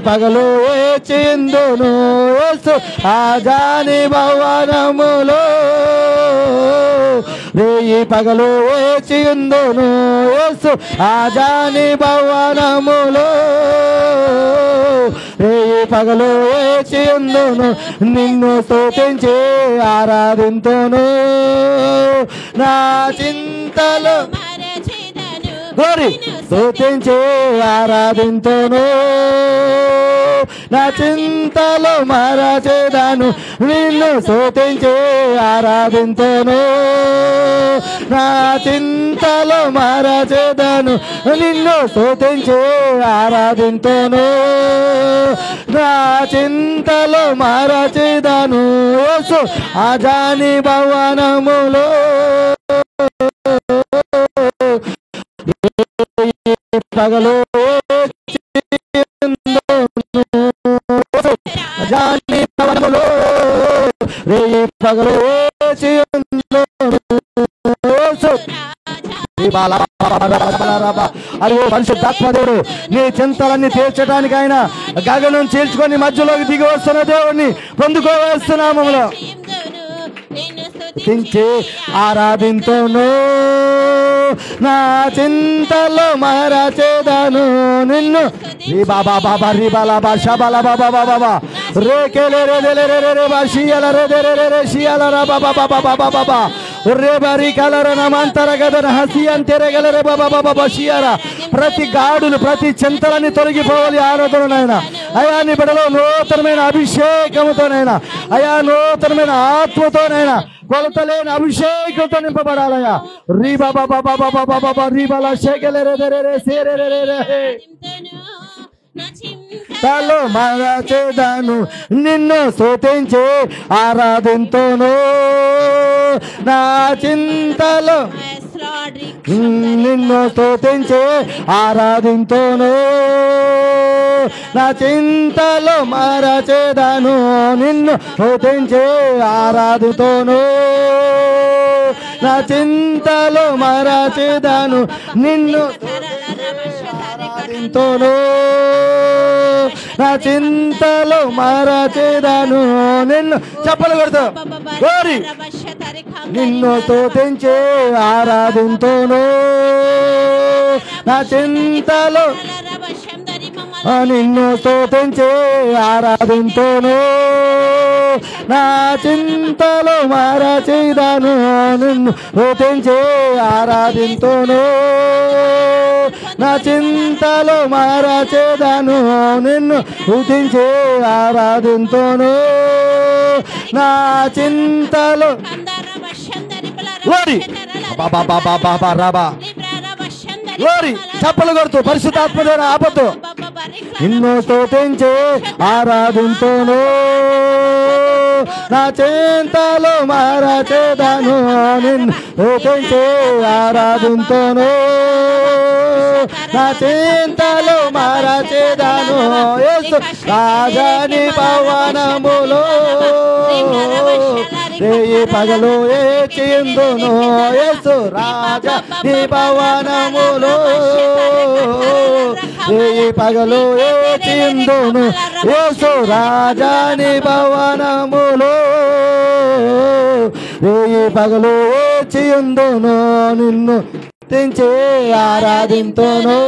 పగలు వేచిందును యేసు రాజాని భవనములో రేయి పగలు వేచిందును యేసు రాజాని భవనములో రేయి పగలు వేచిందును నిన్ను స్తుతించి ఆరాధింతును నా చింతలు గోరి స్తుతించి ఆరాధింతును నా చింతలు మరచెదను నిన్ను స్తుతించి ఆరాధింతును నా చింతలు మరచెదను నిన్ను స్తుతించి ఆరాధింతును నా చింతలు మరచెదను యేసు రాజాని భవనములో పగలు రాజాని భవనములో రేయి పగలు అరే పరిశుద్ధాత్మదేవుడు నీ చింతలన్నీ తీర్చడానికి ఆయన గగనం చీల్చుకొని మధ్యలోకి దిగి వస్తున్న దేవుడిని పొందుకోవేస్తున్నామములో ఆరాధింతును నా చింతలు మరచెదను నిన్ను రీ బాబా బాబా రీ బాలా బాషా బాలా బాబా బాబా రే కేలే రే రే రే రే రే బాషియాల రే రే రే రే షియాల రా బాబా బాబా బాబా బాబా రే బారి కలర నమంతర గదన హసియన్ తెరగల రే బాబా బాబా బషియారా ప్రతి గాడులు ప్రతి చింతలన్నీ తొలగిపోవాలి ఆరాధననైనా అయా నీ బిడ్డలో నూతనమైన అభిషేకముతోనైనా అయా నూతనమైన ఆత్మతోనైనా కొలతలేని అభిషేకంతో నింపబడాలయా రీ బాబా బాబా బాబా బాబా రీ బాలా షేగలే రే రే రే సే రే రే రే తలో మరచెదను నిన్ను స్తుతించి ఆరాధింతును నా చింతలు నిన్ను స్తుతించి ఆరాధింతును నా చింతలు మరచెదను నిన్ను స్తుతించి ఆరాధింతును నా చింతలు మరచెదను నిన్ను ఆరాధింతును నా చింతలు మరచెదను నిన్ను చప్పలు కొడుతూ గోరి నిన్ను స్తుతించి ఆరాధింతును నా చింతలు నిన్ను స్తుతించి ఆరాధింతును నా చింతలు మరచెదను నిన్ను స్తుతించి ఆరాధింతును నా చింతలు మరచెదను నిన్ను స్తుతించి ఆరాధింతును నా చింతలు బాబా బాబా బాబా రాబా glory చప్పలు కొడుతూ పరిశుద్ధాత్మదేవుని ఆపొద్దు నిన్ను స్తుతించి ఆరాధింతును నా చింతలు మరచెదను నిన్ను స్తుతించి ఆరాధింతును నా చింతలు మరచెదను యేసు రాజాని భవనములో రేయి పగలు వేచిందును యేసు రాజాని భవనములో రేయి పగలు వేచిందును యేసు రాజాని భవనములో రేయి పగలు వేచిందును నిన్ను స్తుతించి ఆరాధింతును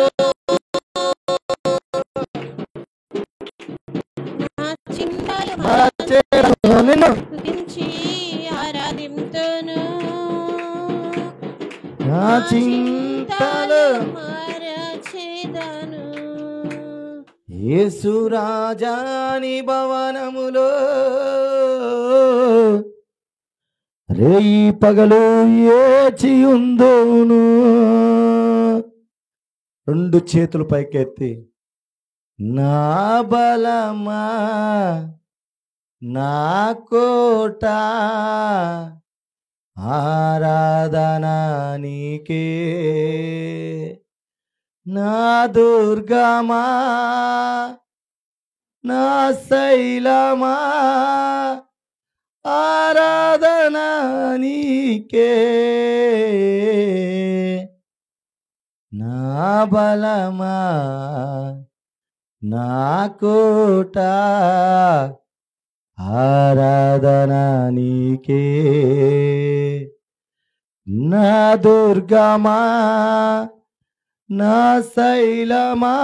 నిన్ను నా చింతలు యేసు రాజాని భవనములో రేయి పగలు ఏచి ఉందును రెండు చేతులు పైకెత్తి నా బలమా నా కోట ఆరాధన నీకే నా దుర్గమా నా శైలమా ఆరాధన నీకే నా బలమా నా కోట ఆరాధన నీకే, నా దుర్గమా నా శైలమా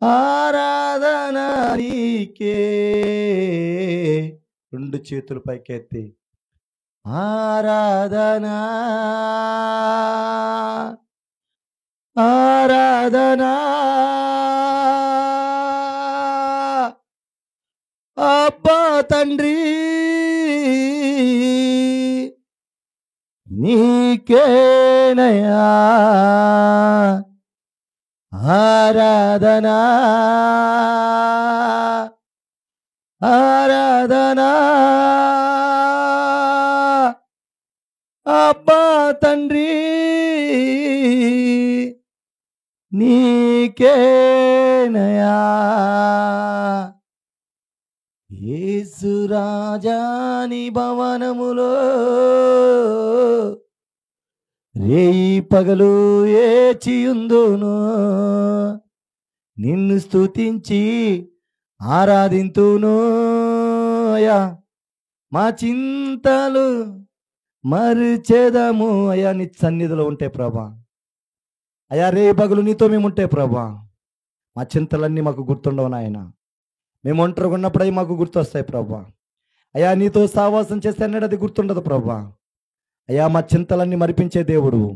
ఆరాధన నీకే. రెండు చేతులు పైకెత్తి ఆరాధన ఆరాధన అబ్బా తండ్రి నీకేనయా ఆరాధన ఆరాధన అబ్బా తండ్రి నీకేనయా. యేసు రాజాని భవనములో రేయి పగలు ఏచియుందును, నిన్ను స్తుతించి ఆరాధింతును. అయ్యా మా చింతలు మరిచేదము. అయ్యా నీ సన్నిధిలో ఉంటే ప్రభా, అయ్యా రే పగలు నీతో మేము ఉంటే ప్రభా, మా చింతలన్నీ మాకు గుర్తుండవు నాయన. మేము ఒంటరిగా ఉన్నప్పుడు అవి మాకు గుర్తొస్తాయి ప్రభా. అయ్యా నీతో సావాసం చేస్తే అన్నది అది గుర్తుండదు ప్రభా. అయ్యా మా చింతలన్నీ మరిపించే దేవుడువు,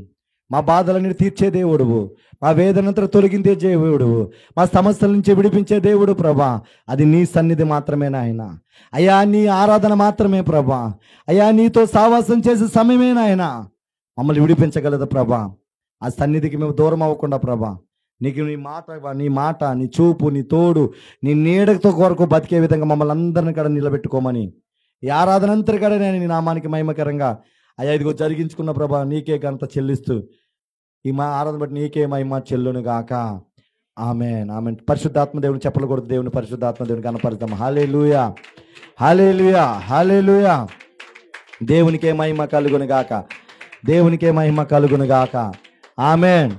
మా బాధలన్నీ తీర్చే దేవుడువు, మా వేదనంతా తొలగించే దేవుడువు, మా సమస్యల నుంచి విడిపించే దేవుడు ప్రభా. అది నీ సన్నిధి మాత్రమే నాయన. అయ్యా నీ ఆరాధన మాత్రమే ప్రభా. అయ్యా నీతో సావాసం చేసే సమయమే నాయన మమ్మల్ని విడిపించగలదు ప్రభా. ఆ సన్నిధికి మేము దూరం అవ్వకుండా ప్రభా, నీకు నీ మాట నీ చూపు నీ తోడు నీ నీడతో కొరకు బతికే విధంగా మమ్మల్ని అందరిని కూడా నిలబెట్టుకోమని ఈ ఆరాధన అంతటి కూడా నేను నీ నామానికి మహిమకరంగా అయ్యా ఇదిగో జరిగించుకున్న ప్రభా నీకే ఘనత చెల్లిస్తూ ఈ మా ఆరాధన బట్టి నీకే మహిమ చెల్లును గాక. ఆమేన్ ఆమేన్. పరిశుద్ధాత్మ దేవుని చెప్పకూడదు, దేవుని పరిశుద్ధాత్మ దేవుని కనపరుద్దాం. హల్లెలూయా హల్లెలూయా హల్లెలూయా. దేవునికే మహిమ కలుగును గాక, దేవునికే మహిమ కలుగును గాక. ఆమేన్.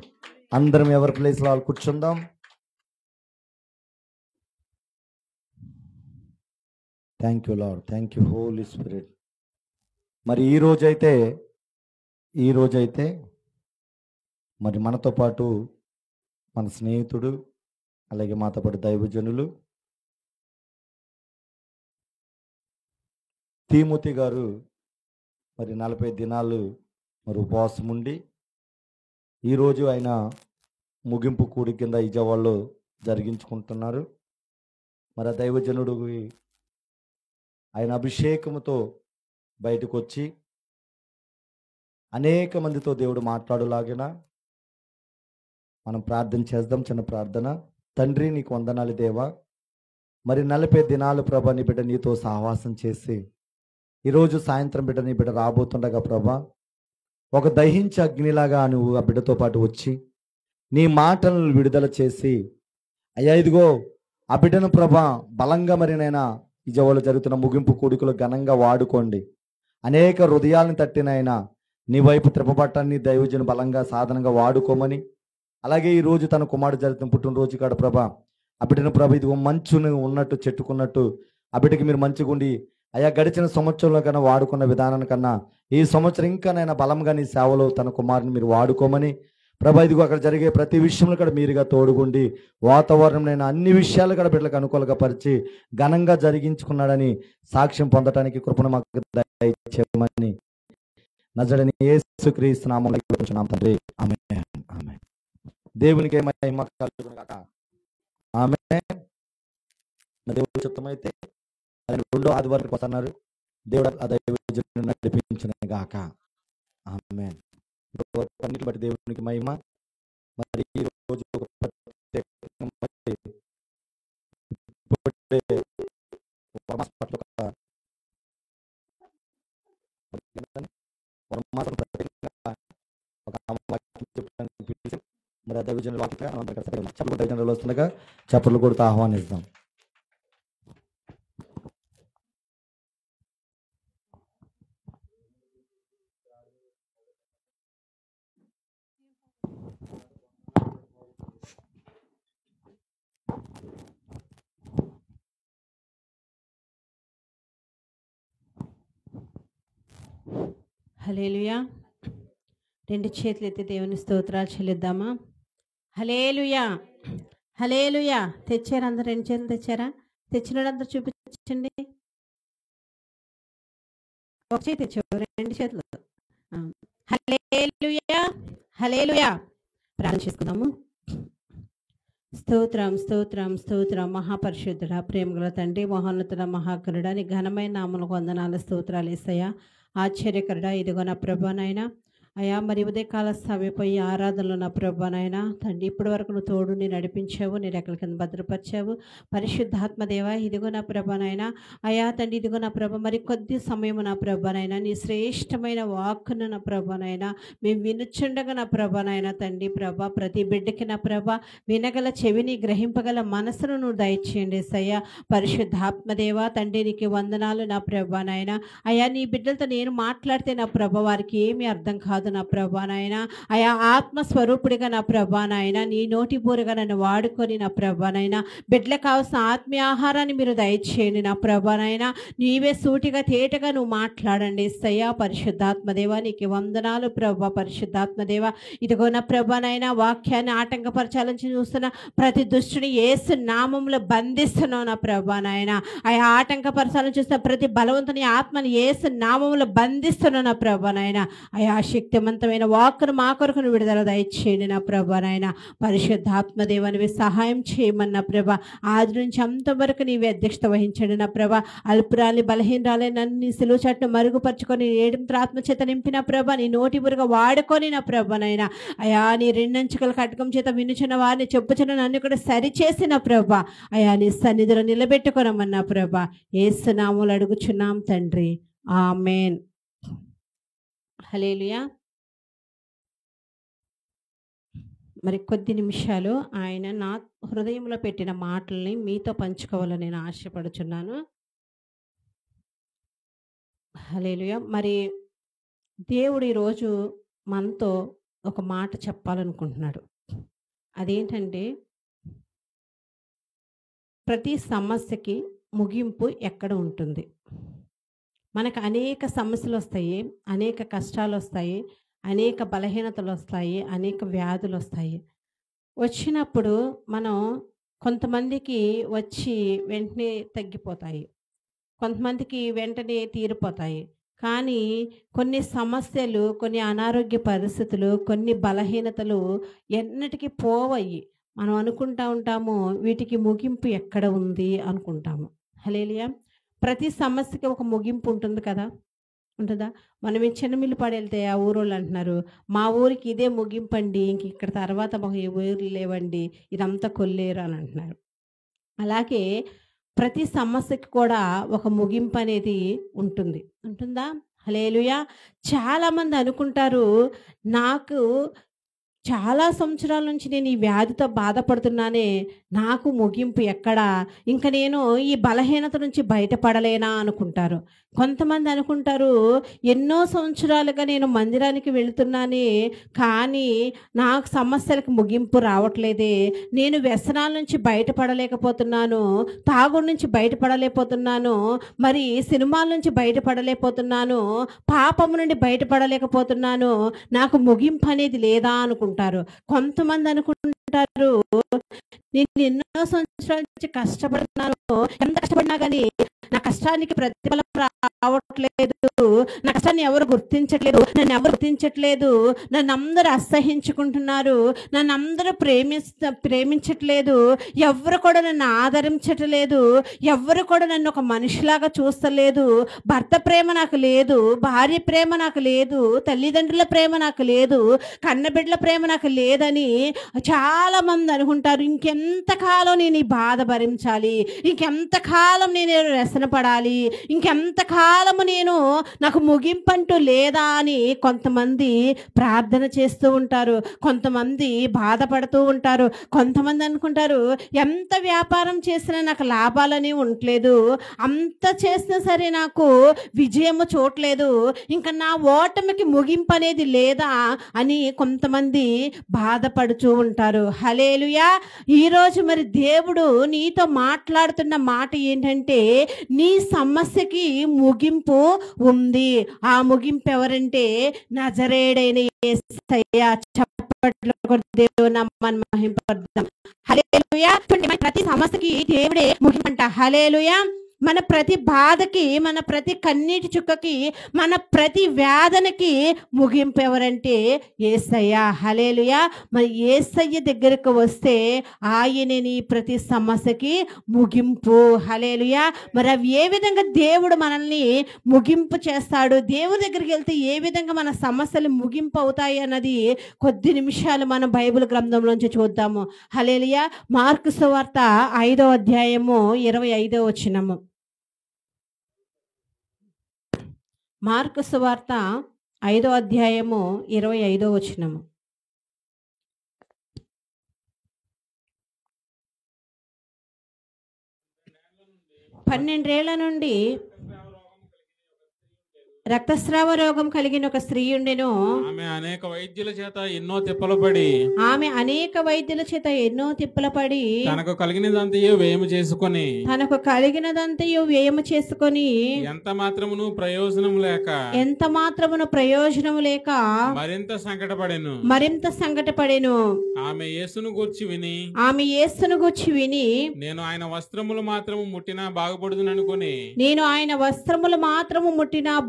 అందరం ఎవరి ప్లేస్లో వాళ్ళు కూర్చుందాం. Thank you Lord, thank you Holy Spirit. మరి ఈ రోజైతే మరి మనతో పాటు మన స్నేహితుడు అలాగే మాతో పాటు దైవజనులు తిమోతి గారు మరి 40 దినాలు మరి ఉపవాసం ఉండి ఈరోజు ఆయన ముగింపు కూడి కింద విజయవాడలో జరిగించుకుంటున్నారు. మరి ఆ దైవజనుడు ఆయన అభిషేకముతో బయటకు వచ్చి అనేక మందితో దేవుడు మాట్లాడులాగిన మనం ప్రార్థన చేద్దాం. చిన్న ప్రార్థన. తండ్రి నీకు వందనాలు దేవా, మరి 40 దినాలు ప్రభా నీ బిడ్డ నీతో సహవాసం చేసి ఈరోజు సాయంత్రం బిడ్డ నీ బిడ్డ రాబోతుండగా ప్రభా ఒక దహించే అగ్నిలాగా నువ్వు ఆ బిడ్డతో పాటు వచ్చి నీ మాటలను విడుదల చేసి అయ్యా ఇదిగో ఆ బిడ్డను ప్రభా బలంగా మరి నైనా విజయవాడలో జరుగుతున్న ముగింపు కూడికలు ఘనంగా వాడుకోండి. అనేక హృదయాలను తట్టినైనా నీ వైపు త్రిప్పబట్టాన్ని దైవజను బలంగా సాధనంగా వాడుకోమని, అలాగే ఈరోజు తన కుమారుడు జరుగుతున్న పుట్టినరోజు కాడ ప్రభా ఆ బిడ్డను ప్రభా ఇదిగో మంచును ఉన్నట్టు చెట్టుకున్నట్టు ఆ బిడ్డకి మీరు మంచిగుండి అయ్యా గడిచిన సంవత్సరంలో కన్నా వాడుకున్న విధానానికన్నా ఈ సంవత్సరం ఇంకా నైనా బలంగా నీ సేవలో తన కుమారుని మీరు వాడుకోమని ప్రభా ఇదిగో అక్కడ జరిగే ప్రతి విషయంలో కూడా మీరుగా తోడుగుండి వాతావరణం నేను అన్ని విషయాలు కూడా బిడ్డలకు అనుకూలంగా పరిచి ఘనంగా జరిగించుకున్నాడని సాక్ష్యం పొందడానికి కృపను మాకు దయచేయమని నజరేయుడైన యేసుక్రీస్తు నామములో అడుగుచున్నాం తండ్రి. ఆమేన్ ఆమేన్. దేవునికి మహిమ కలుగును గాక. ఆమేన్. దేవుడు చిత్తమైతే రెండో ఆదివారం వస్తున్నారు. దేవుడు ఆ దైవజనుడిని నడిపించును గాక. ఆమేన్. అన్నిటి బట్టి దేవునికి మహిమ. మరి ఈ రోజు ఒక మరి దైవజనులు వస్తుండగా చప్పట్లు కొడుతూ ఆహ్వానిస్తాం. హల్లెలూయా. రెండు చేతులు ఎత్తి దేవుని స్తోత్రాలు చెల్లిద్దామా. హల్లెలూయా, హల్లెలూయా. తెచ్చారా అందరు? రెండు చేతులు తెచ్చారా? తెచ్చిన అందరు చూపించండి. ఒక చేతి తెచ్చావు, రెండు చేతులు. హల్లెలూయా, హల్లెలూయా. ప్రార్థన చేసుకుందాము. స్తోత్రం స్తోత్రం స్తోత్రం. మహాపరిశుద్ధుడ, ప్రేమగల తండ్రి, మహోన్నతుడ, మహాకరుడ, నీ ఘనమైన నామములకు వందనాలు స్తోత్రాలు యేసయ్యా. ఆశ్చర్యకరుడ, ఇదిగో నా ప్రభువనైనా అయ్యా, మరి ఉదయకాల సమయపోయి ఆరాధనలో నా ప్రభువనైనా తండ్రి, ఇప్పటి వరకు నువ్వు తోడు నీ నడిపించావు, నీ రెక్కల కింద భద్రపరిచావు. పరిశుద్ధాత్మదేవ, ఇదిగో నా ప్రభువనైనా అయ్యా తండ్రి, ఇదిగో నా ప్రభ, మరి కొద్ది సమయము నా ప్రభువనైనా నీ శ్రేష్టమైన వాక్కును నా ప్రభువనైనా మేము వినుచుండగా నా ప్రభువనైనా తండ్రి ప్రభ, ప్రతి బిడ్డకి నా ప్రభ వినగల చెవిని, గ్రహింపగల మనసును నువ్వు దయచేయండి సయ్యా. పరిశుద్ధాత్మదేవ తండ్రి, నీకు వందనాలు నా ప్రభువనైనా అయ్యా. నీ బిడ్డలతో నేను మాట్లాడితే నా ప్రభ వారికి ఏమీ అర్థం కాదు నా ప్రభానైనా అయా. ఆత్మస్వరూపుడిగా నా ప్రభానైనా నీ నోటి పూరగా నన్ను వాడుకొని నా ప్రభానైనా బిడ్డలకు కావాల్సిన ఆత్మీయ ఆహారాన్ని మీరు దయచేయండి నా ప్రభానైనా. నీవే సూటిగా తేటగా నువ్వు మాట్లాడండి సయ్యా. పరిశుద్ధాత్మదేవ నీకు వందనాలు ప్రభా. పరిశుద్ధాత్మదేవ ఇదిగో నా ప్రభానైనా వాక్యాన్ని ఆటంకపరచాలని చూస్తున్న ప్రతి దుష్టుని యేసు నామంలో బంధిస్తున్నావు నా ప్రభానైనా అయా. ఆటంకపరచాలని చూస్తున్న ప్రతి బలవంతుని ఆత్మని యేసు నామంలో బంధిస్తున్నావు నా ప్రభానైనా అయా. శక్తివంతమైన వాక్కును మా కొరకు విడుదల దయచేయండి నా ప్రభానైనా. పరిశుద్ధాత్మదేవనివి సహాయం చేయమన్న ప్రభ. ఆది నుంచి అంతవరకు నీవే అధ్యక్షత వహించండి నా ప్రభ. అల్పురాలి బలహీనరాలే నన్ను నీ సిలువ చాటును మరుగుపరుచుకొని ఏడుంత్రాత్మ చేత నింపిన ప్రభ, నీ నోటి బురుగా వాడుకొని నా ప్రభనైనా అయా. నీ రెండంచుకల కటకం చేత వినుచున్న వారిని చెప్పుచున్న నన్ను కూడా సరిచేసిన ప్రభ అయా. నీ సన్నిధిలో నిలబెట్టుకోనమన్నా ప్రభ. యేసు నామములో అడుగుచున్నాం తండ్రి, ఆమేన్. హల్లెలూయా. మరి కొద్ది నిమిషాలు ఆయన నా హృదయంలో పెట్టిన మాటల్ని మీతో పంచుకోవాలని నేను ఆశపడుచున్నాను. హల్లెలూయా. మరి దేవుడు ఈరోజు మనతో ఒక మాట చెప్పాలనుకుంటున్నాడు. అదేంటంటే, ప్రతి సమస్యకి ముగింపు ఎక్కడ ఉంటుంది? మనకు అనేక సమస్యలు వస్తాయి, అనేక కష్టాలు వస్తాయి, అనేక బలహీనతలు వస్తాయి, అనేక వ్యాధులు వస్తాయి. వచ్చినప్పుడు మనం కొంతమందికి వచ్చి వెంటనే తగ్గిపోతాయి, కొంతమందికి వెంటనే తీరిపోతాయి. కానీ కొన్ని సమస్యలు, కొన్ని అనారోగ్య పరిస్థితులు, కొన్ని బలహీనతలు ఎన్నటికీ పోవయ్యి. మనం అనుకుంటా ఉంటాము వీటికి ముగింపు ఎక్కడ ఉంది అనుకుంటాము. హల్లెలూయా. ప్రతి సమస్యకి ఒక ముగింపు ఉంటుంది కదా, ఉంటుందా? మనం ఈ చిన్నమిల్లు పడెళ్తే ఆ ఊరోళ్ళు అంటున్నారు, మా ఊరికి ఇదే ముగింపు అండి, ఇంక ఇక్కడ తర్వాత మాకు ఏ ఊరు లేవండి, ఇదంతా కొల్లేరు అని అంటున్నారు. అలాగే ప్రతి సమస్యకి కూడా ఒక ముగింపు అనేది ఉంటుంది, ఉంటుందా? హల్లెలూయా. చాలామంది అనుకుంటారు, నాకు చాలా సంవత్సరాల నుంచి నేను ఈ వ్యాధితో బాధపడుతున్నానే, నాకు ముగింపు ఎక్కడా, ఇంకా నేను ఈ బలహీనత నుంచి బయటపడలేనా అనుకుంటారు. కొంతమంది అనుకుంటారు, ఎన్నో సంవత్సరాలుగా నేను మందిరానికి వెళుతున్నానే, కానీ నాకు సమస్యలకు ముగింపు రావట్లేదే, నేను వ్యసనాల నుంచి బయటపడలేకపోతున్నాను, తాగుడు నుంచి బయటపడలేకపోతున్నాను, మరి సినిమాల నుంచి బయటపడలేకపోతున్నాను, పాపము నుండి బయటపడలేకపోతున్నాను, నాకు ముగింపు అనేది లేదా అనుకుంటారు. కొంతమంది అనుకుంటారు, నేను ఎన్నో సంవత్సరాల నుంచి కష్టపడుతున్నాను, ఎంత కష్టపడినా కానీ నా కష్టానికి ప్రతిఫలం రావట్లేదు, నా కష్టాన్ని ఎవరు గుర్తించట్లేదు, నన్ను ఎవరు గుర్తించట్లేదు, నన్ను అందరూ అసహించుకుంటున్నారు, నన్ను అందరూ ప్రేమించట్లేదు, ఎవరు కూడా నన్ను ఆదరించట్లేదు, ఎవరు కూడా నన్ను ఒక మనిషిలాగా చూస్తలేదు, భర్త ప్రేమ నాకు లేదు, భార్య ప్రేమ నాకు లేదు, తల్లిదండ్రుల ప్రేమ నాకు లేదు, కన్నబిడ్డల ప్రేమ నాకు లేదని చాలామంది అనుకుంటారు. ఇంకెంతకాలం నేను ఈ బాధ భరించాలి, ఇంకెంతకాలం నేను వ్యసనపడాలి, ఇంకెంతకాలము నేను, నాకు ముగింపంటూ లేదా అని కొంతమంది ప్రార్థన చేస్తూ ఉంటారు, కొంతమంది బాధపడుతూ ఉంటారు. కొంతమంది అనుకుంటారు, ఎంత వ్యాపారం చేసినా నాకు లాభాలని ఉండట్లేదు, అంత చేసినా సరే నాకు విజయము చూడలేదు, ఇంకా నా ఓటమికి ముగింపు అనేది లేదా అని కొంతమంది బాధపడుతూ ఉంటారు. హల్లెలూయా. ఈరోజు మరి దేవుడు నీతో మాట్లాడుతున్న మాట ఏంటంటే నీ సమస్యకి ముగింపు ఉంది. ఆ ముగింపు ఎవరంటే నజరేయుడైన యేసయ్య. చప్పట్లు కొట్టి దేవుని నామాన్ని మహింపరుద్దాం. హల్లెలూయా. ప్రతి సమస్యకి దేవుడే ముగింపంట. హల్లెలూయా. మన ప్రతి బాధకి, మన ప్రతి కన్నీటి చుక్కకి, మన ప్రతి వేదనకి ముగింపు ఎవరంటే యేసయ్య. హల్లెలూయా. మరి యేసయ్య దగ్గరకు వస్తే ఆయనే నీ ప్రతి సమస్యకి ముగింపు. హల్లెలూయా. మరి అవి ఏ విధంగా దేవుడు మనల్ని ముగింపు చేస్తాడు, దేవుడి దగ్గరికి వెళ్తే ఏ విధంగా మన సమస్యలు ముగింపు అవుతాయి అన్నది కొద్ది నిమిషాలు మనం బైబిల్ గ్రంథంలోంచి చూద్దాము. హల్లెలూయా. మార్కు సువార్త 5వ అధ్యాయము 25వ వచనము. మార్కు సువార్త 5వ అధ్యాయము 25వ వచనము. 12 ఏళ్ల నుండి రక్తస్రావ రోగం కలిగిన ఒక స్త్రీ ఉండెను. ఆమె అనేక వైద్యుల చేత ఎన్నో తిప్పల పడి తనకు కలిగినదంతయు వ్యయము చేసుకొని ఎంత మాత్రమును ప్రయోజనము లేక మరింత సంకటపడెను. ఆమె యేసును గూర్చి విని నేను ఆయన వస్త్రములు మాత్రము ముట్టినా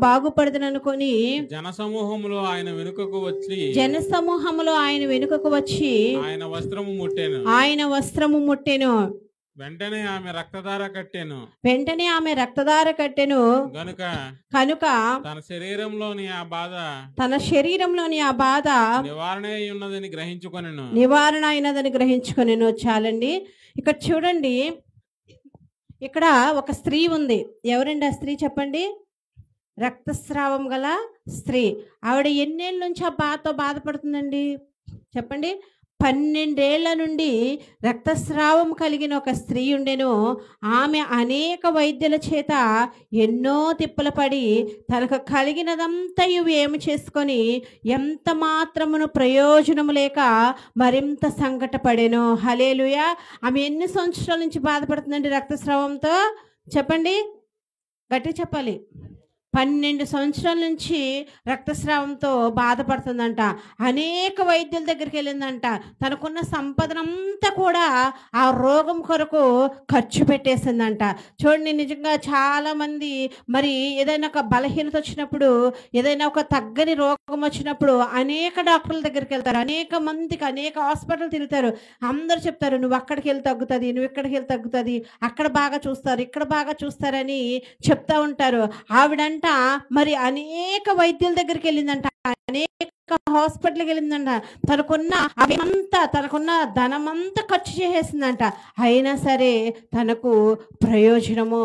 బాగుపడుదుననుకొని జనసమూహములో ఆయన వెనుకకు వచ్చి ఆయన వస్త్రము ముట్టెను. వెంటనే ఆమె రక్తధార కట్టెను. కనుక తన శరీరంలోని ఆ బాధ నివారణ అయినదని గ్రహించుకొనెను. చాలండి. ఇక్కడ చూడండి, ఇక్కడ ఒక స్త్రీ ఉంది. ఎవరండి ఆ స్త్రీ చెప్పండి? రక్తస్రావం గల స్త్రీ. ఆవిడ ఎన్నేళ్ళ నుంచి ఆ బాధతో బాధపడుతుందండి చెప్పండి? 12 ఏళ్ల నుండి రక్తస్రావం కలిగిన ఒక స్త్రీ ఉండెను. ఆమె అనేక వైద్యుల చేత ఎన్నో తిప్పలు పడి తనకు కలిగినదంతయు ఏమి చేసుకొని ఎంత మాత్రమును ప్రయోజనము లేక మరింత సంకటపడెను. హల్లెలూయా. ఆమె ఎన్ని సంవత్సరాల నుంచి బాధపడుతుందండి రక్తస్రావంతో? చెప్పండి, గట్టి చెప్పాలి. 12 సంవత్సరాల నుంచి రక్తస్రావంతో బాధపడుతుందంట. అనేక వైద్యుల దగ్గరికి వెళ్ళిందంట. తనకున్న సంపదనంతా కూడా ఆ రోగం కొరకు ఖర్చు పెట్టేసిందంట. చూడండి, నిజంగా చాలామంది మరి ఏదైనా ఒక బలహీనత వచ్చినప్పుడు, ఏదైనా ఒక తగ్గని రోగం వచ్చినప్పుడు అనేక డాక్టర్ల దగ్గరికి వెళ్తారు. అనేక మందికి అనేక హాస్పిటల్ తిరుగుతారు. అందరూ చెప్తారు, నువ్వు అక్కడికి వెళ్ళి తగ్గుతుంది, నువ్వు ఇక్కడికి వెళ్ళి తగ్గుతుంది, అక్కడ బాగా చూస్తారు, ఇక్కడ బాగా చూస్తారని చెప్తా ఉంటారు. ఆవిడంట మరి అనేక వైద్యుల దగ్గరికి వెళ్ళిందంట, అనేక హాస్పిటల్కి వెళ్ళిందంట. తనకున్న ధనమంతా ఖర్చు చేసేసిందంట. అయినా సరే తనకు ప్రయోజనము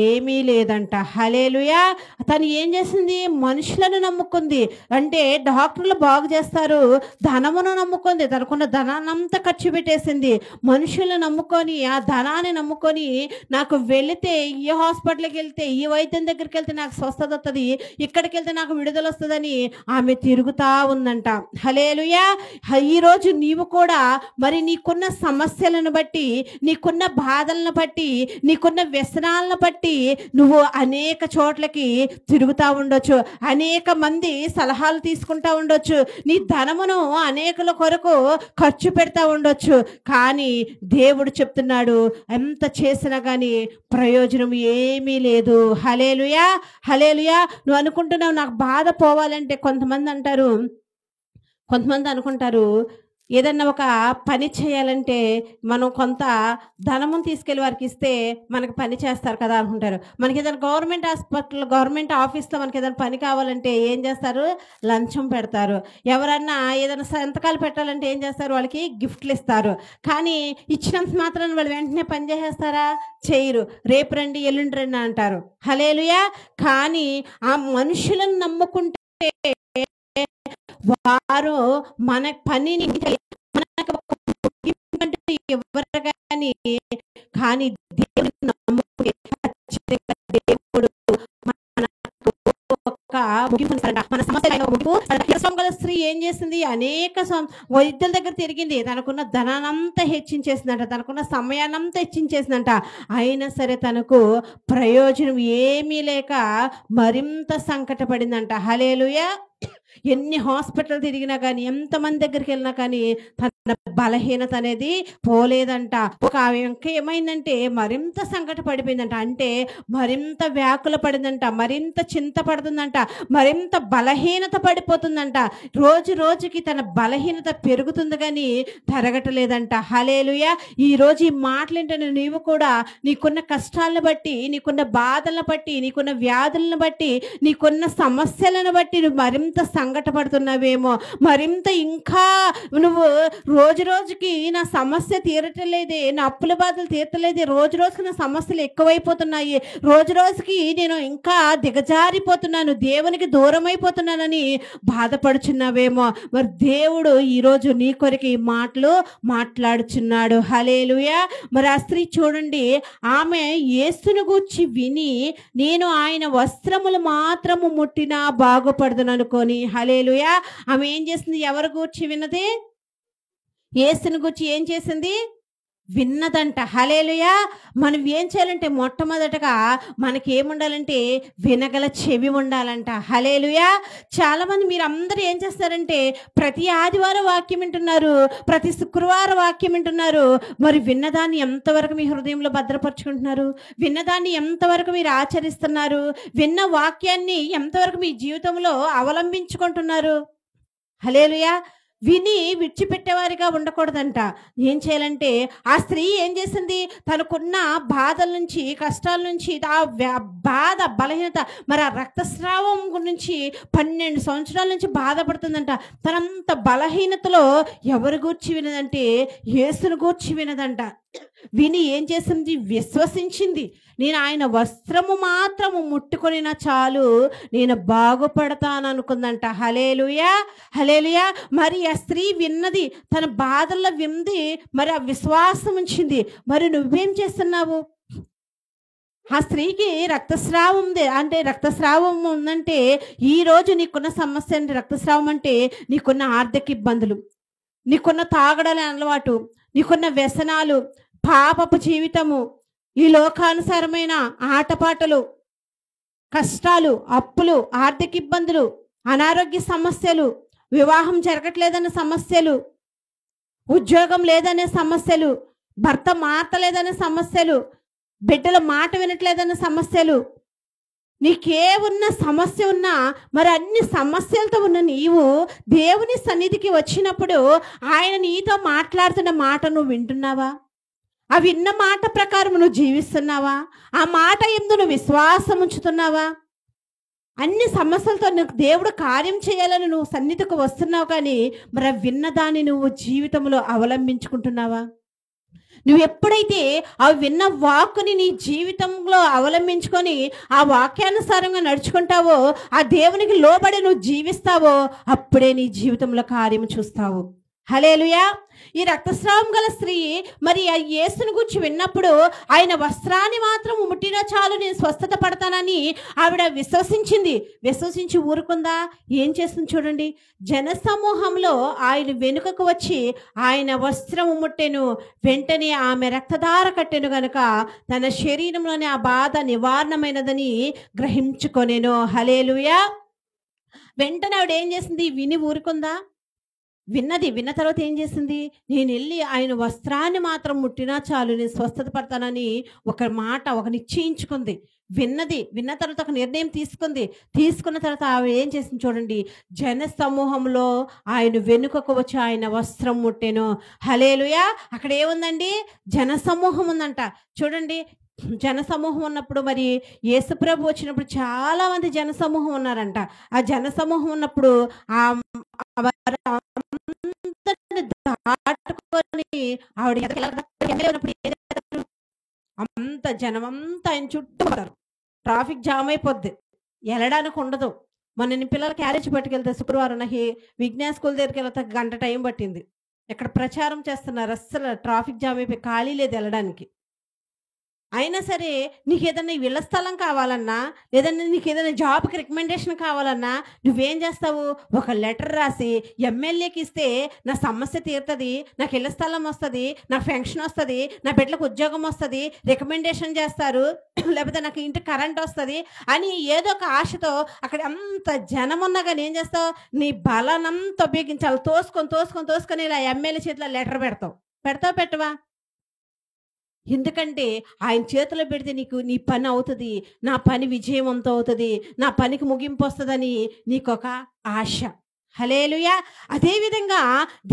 ఏమీ లేదంట. హల్లెలూయా. తను ఏం చేసింది? మనుషులను నమ్ముకుంది. అంటే డాక్టర్లు బాగు చేస్తారు, ధనమును నమ్ముకుంది. తనకున్న ధనాన్నంతా ఖర్చు పెట్టేసింది. మనుషులను నమ్ముకొని, ఆ ధనాన్ని నమ్ముకొని, నాకు వెళితే ఈ హాస్పిటల్కి వెళ్తే, ఈ వైద్యం దగ్గరికి వెళ్తే నాకు స్వస్థత వస్తుంది, ఇక్కడికి వెళ్తే నాకు విడుదల వస్తుందని ఆమె తిరుగుతా ఉందంట. హల్లెలూయా. ఈరోజు నీవు కూడా మరి నీకున్న సమస్యలను బట్టి, నీకున్న బాధలను బట్టి, నీకున్న వ్యసనాలను బట్టి నువ్వు అనేక చోట్లకి తిరుగుతూ ఉండొచ్చు. అనేక మంది సలహాలు తీసుకుంటూ ఉండొచ్చు. నీ ధనమును అనేకుల కొరకు ఖర్చు పెడతా ఉండొచ్చు. కానీ దేవుడు చెప్తున్నాడు, ఎంత చేసినా కానీ ప్రయోజనం ఏమీ లేదు. హల్లెలూయా. హల్లెలూయా. నువ్వు అనుకుంటున్నావు నాకు బాధ పోవాలంటే, కొంతమంది అనుకుంటారు ఏదన్నా ఒక పని చేయాలంటే మనం కొంత ధనమును తీసుకెళ్ళి వారికి ఇస్తే మనకి పని చేస్తారు కదా అనుకుంటారు. మనకి ఏదైనా గవర్నమెంట్ హాస్పిటల్, గవర్నమెంట్ ఆఫీస్లో మనకి ఏదైనా పని కావాలంటే ఏం చేస్తారు? లంచం పెడతారు. ఎవరన్నా ఏదైనా సంతకాలు పెట్టాలంటే ఏం చేస్తారు? వాళ్ళకి గిఫ్ట్లు ఇస్తారు. కానీ ఇచ్చినంత మాత్రాన్ని వాళ్ళు వెంటనే పని చేసేస్తారా? చేయరు. రేపు రండి, ఎల్లుండి రండి అంటారు. హల్లెలూయా. కానీ ఆ మనుషులను నమ్ముకుంటే వారు మన పనిని ఎవరు కానీ దేవుని నమ్ముకుంటే దేవుడు మన సమస్య రక్తస్రావం గల స్త్రీ ఏం చేసింది? అనేక వైద్యుల దగ్గర తిరిగింది. తనకున్న ధనానంతా హెచ్చించేసిందంట, తనకున్న సమయాన్నంతా హెచ్చించేసిందంట. అయినా సరే తనకు ప్రయోజనం ఏమీ లేక మరింత సంకటపడిందంట. హల్లెలూయా. ఎన్ని హాస్పిటల్ తిరిగినా కానీ, ఎంతమంది దగ్గరికి వెళ్ళినా కానీ తన బలహీనత అనేది పోలేదంట. ఒక ఇంకా ఏమైందంటే మరింత సంకట పడిపోయిందంట. అంటే మరింత వ్యాకుల పడిందంట, మరింత చింత పడుతుందంట, మరింత బలహీనత పడిపోతుందంట. రోజు రోజుకి తన బలహీనత పెరుగుతుంది కానీ తరగటలేదంట. హల్లెలూయా. ఈరోజు ఈ మాటలేంటనే నీవు కూడా నీకున్న కష్టాలను బట్టి, నీకున్న బాధలను బట్టి, నీకున్న వ్యాధులను బట్టి, నీకున్న సమస్యలను బట్టి నువ్వు మరింత సంకటపడుతున్నావేమో. మరింత ఇంకా నువ్వు రోజు రోజుకి నా సమస్య తీరటలేదే, నా అప్పుల బాధలు తీరటలేదే, రోజు రోజుకి నా సమస్యలు ఎక్కువైపోతున్నాయి, రోజు రోజుకి నేను ఇంకా దిగజారిపోతున్నాను, దేవునికి దూరం అయిపోతున్నానని బాధపడుచున్నావేమో. మరి దేవుడు ఈరోజు నీ కొరకు ఈ మాటలు మాట్లాడుచున్నాడు. హల్లెలూయా. మరి ఆ స్త్రీ చూడండి, ఆమె యేసును గూర్చి విని నేను ఆయన వస్త్రములు మాత్రము ముట్టినా బాగుపడదును అనుకొని, హల్లెలూయా, ఆమె ఏం చేసింది? ఎవరి గూర్చి విన్నది? యేసుని గూర్చి ఏం చేసింది? విన్నదంట. హల్లెలూయా. మనం ఏం చేయాలంటే మొట్టమొదటగా మనకి ఏముండాలంటే వినగల చెవి ఉండాలంట. హల్లెలూయా. చాలామంది మీరు అందరూ ఏం చేస్తారంటే ప్రతి ఆదివారం వాక్యం వింటున్నారు, ప్రతి శుక్రవారం వాక్యం వింటున్నారు. మరి విన్నదాన్ని ఎంతవరకు మీ హృదయంలో భద్రపరుచుకుంటున్నారు? విన్నదాన్ని ఎంతవరకు మీరు ఆచరిస్తున్నారు? విన్న వాక్యాన్ని ఎంతవరకు మీ జీవితంలో అవలంబించుకుంటున్నారు? హల్లెలూయా. విని విడిచిపెట్టేవారిగా ఉండకూడదంట. ఏం చేయాలంటే ఆ స్త్రీ ఏం చేసింది? తనకున్న బాధల నుంచి, కష్టాల నుంచి, ఆ బాధ, బలహీనత, మరి ఆ రక్తస్రావం గురించి 12 సంవత్సరాల నుంచి బాధపడుతుందంట. తనంత బలహీనతలో ఎవరి గూర్చి వినదంటే యేసుని గూర్చి వినదంట. విని ఏం చేసింది? విశ్వసించింది. నేను ఆయన వస్త్రము మాత్రము ముట్టుకొనినా చాలు, నేను బాగుపడతాను అనుకుందంట. హల్లెలూయా. హల్లెలూయా. మరి ఆ స్త్రీ విన్నది, తన బాధల్లో వింది, మరి ఆ విశ్వాసం ఉంచింది. మరి నువ్వేం చేస్తున్నావు? ఆ స్త్రీకి రక్తస్రావం ఉంది అంటే, రక్తస్రావం ఉందంటే ఈరోజు నీకున్న సమస్య అంటే రక్తస్రావం అంటే నీకున్న ఆర్థిక ఇబ్బందులు, నీకున్న తాగడాల అలవాటు, నీకున్న వ్యసనాలు, పాపపు జీవితము, ఈ లోకానుసారమైన ఆటపాటలు, కష్టాలు, అప్పులు, ఆర్థిక ఇబ్బందులు, అనారోగ్య సమస్యలు, వివాహం జరగట్లేదనే సమస్యలు, ఉద్యోగం లేదనే సమస్యలు, భర్త మార్తలేదనే సమస్యలు, బిడ్డల మాట వినట్లేదనే సమస్యలు, నీకే ఉన్న సమస్య ఉన్నా మరి అన్ని సమస్యలతో ఉన్న నీవు దేవుని సన్నిధికి వచ్చినప్పుడు ఆయన నీతో మాట్లాడుతున్న మాట నువ్వు వింటున్నావా? ఆ విన్న మాట ప్రకారం నువ్వు జీవిస్తున్నావా? ఆ మాట ఎందు నువ్వు విశ్వాసం ఉంచుతున్నావా? అన్ని సమస్యలతో నీకు దేవుడు కార్యం చేయాలని నువ్వు సన్నిధికి వస్తున్నావు, కానీ మరి విన్నదాన్ని నువ్వు జీవితంలో అవలంబించుకుంటున్నావా? నువ్వు ఎప్పుడైతే ఆ విన్న వాక్కుని నీ జీవితంలో అవలంబించుకొని ఆ వాక్యానుసారంగా నడుచుకుంటావో, ఆ దేవునికి లోబడి నువ్వు జీవిస్తావో, అప్పుడే నీ జీవితంలో కార్యం చూస్తావు. హల్లెలూయా. ఈ రక్తస్రావం గల స్త్రీ మరి ఆ యేసుని గురించి విన్నప్పుడు ఆయన వస్త్రాన్ని మాత్రం ముట్టినా చాలు నేను స్వస్థత పడతానని ఆవిడ విశ్వసించింది. విశ్వసించి ఊరుకుందా? ఏం చేస్తుంది చూడండి. జనసమూహంలో ఆయన వెనుకకు వచ్చి ఆయన వస్త్రము ముట్టెను. వెంటనే ఆమె రక్తధార కట్టెను గనుక తన శరీరంలోని ఆ బాధ నివారణమైనదని గ్రహించుకొనెను. హల్లెలూయా. వెంటనే ఆవిడ ఏం చేసింది? విని ఊరుకుందా? విన్నది. విన్న తర్వాత ఏం చేసింది? నేను వెళ్ళి ఆయన వస్త్రాన్ని మాత్రం ముట్టినా చాలు నేను స్వస్థత పడతానని ఒక మాట, ఒక నిశ్చయించుకుంది. విన్నది. విన్న తర్వాత ఒక నిర్ణయం తీసుకుంది. తీసుకున్న తర్వాత ఆవిడ ఏం చేసింది చూడండి. జన సమూహంలో ఆయన వెనుకకు వచ్చి ఆయన వస్త్రం ముట్టెను. హల్లెలూయా. అక్కడ ఏముందండి? జన సమూహం ఉందంట. చూడండి, జన సమూహం ఉన్నప్పుడు మరి యేసుప్రభు వచ్చినప్పుడు చాలా మంది జన సమూహం ఉన్నారంట. ఆ జన సమూహం ఉన్నప్పుడు ఆ దాటుకొని ఆవిడ అంత జనం అంతా ఆయన చుట్టూ ఉంటారు. ట్రాఫిక్ జామ్ అయిపోద్ది, వెళ్ళడానికి ఉండదు. మొన్న నేను పిల్లలు క్యారేజ్ పట్టుకెళ్తే శుక్రవారం విజ్ఞాన స్కూల్ దగ్గరికి వెళ్తే గంట టైం పట్టింది. ఇక్కడ ప్రచారం చేస్తున్నారు, అస్సలు ట్రాఫిక్ జామ్ అయిపోయి ఖాళీ లేదు వెళ్ళడానికి. అయినా సరే నీకు ఏదైనా ఇళ్ళ స్థలం కావాలన్నా, లేదన్నా నీకు ఏదైనా జాబ్కి రికమెండేషన్ కావాలన్నా నువ్వేం చేస్తావు? ఒక లెటర్ రాసి ఎమ్మెల్యేకి ఇస్తే నా సమస్య తీరుతుంది, నాకు ఇళ్ళ స్థలం వస్తుంది, నాకు పెన్షన్ వస్తుంది, నా బిడ్డలకు ఉద్యోగం వస్తుంది, రికమెండేషన్ చేస్తారు, లేకపోతే నాకు ఇంటి కరెంట్ వస్తుంది అని ఏదో ఒక ఆశతో అక్కడ అంత జనం ఉన్నా కానీ ఏం చేస్తావు? నీ బలానంతా ఉపయోగించాలి. తోసుకొని ఇలా ఎమ్మెల్యే చేతిలో లెటర్ పెడతావు పెట్టవా? ఎందుకంటే ఆయన చేతిలో పెడితే నీ పని అవుతుంది, నా పని విజయవంతం అవుతుంది, నా పనికి ముగింపు వస్తుందని నీకొక ఆశ. హల్లెలూయా. అదేవిధంగా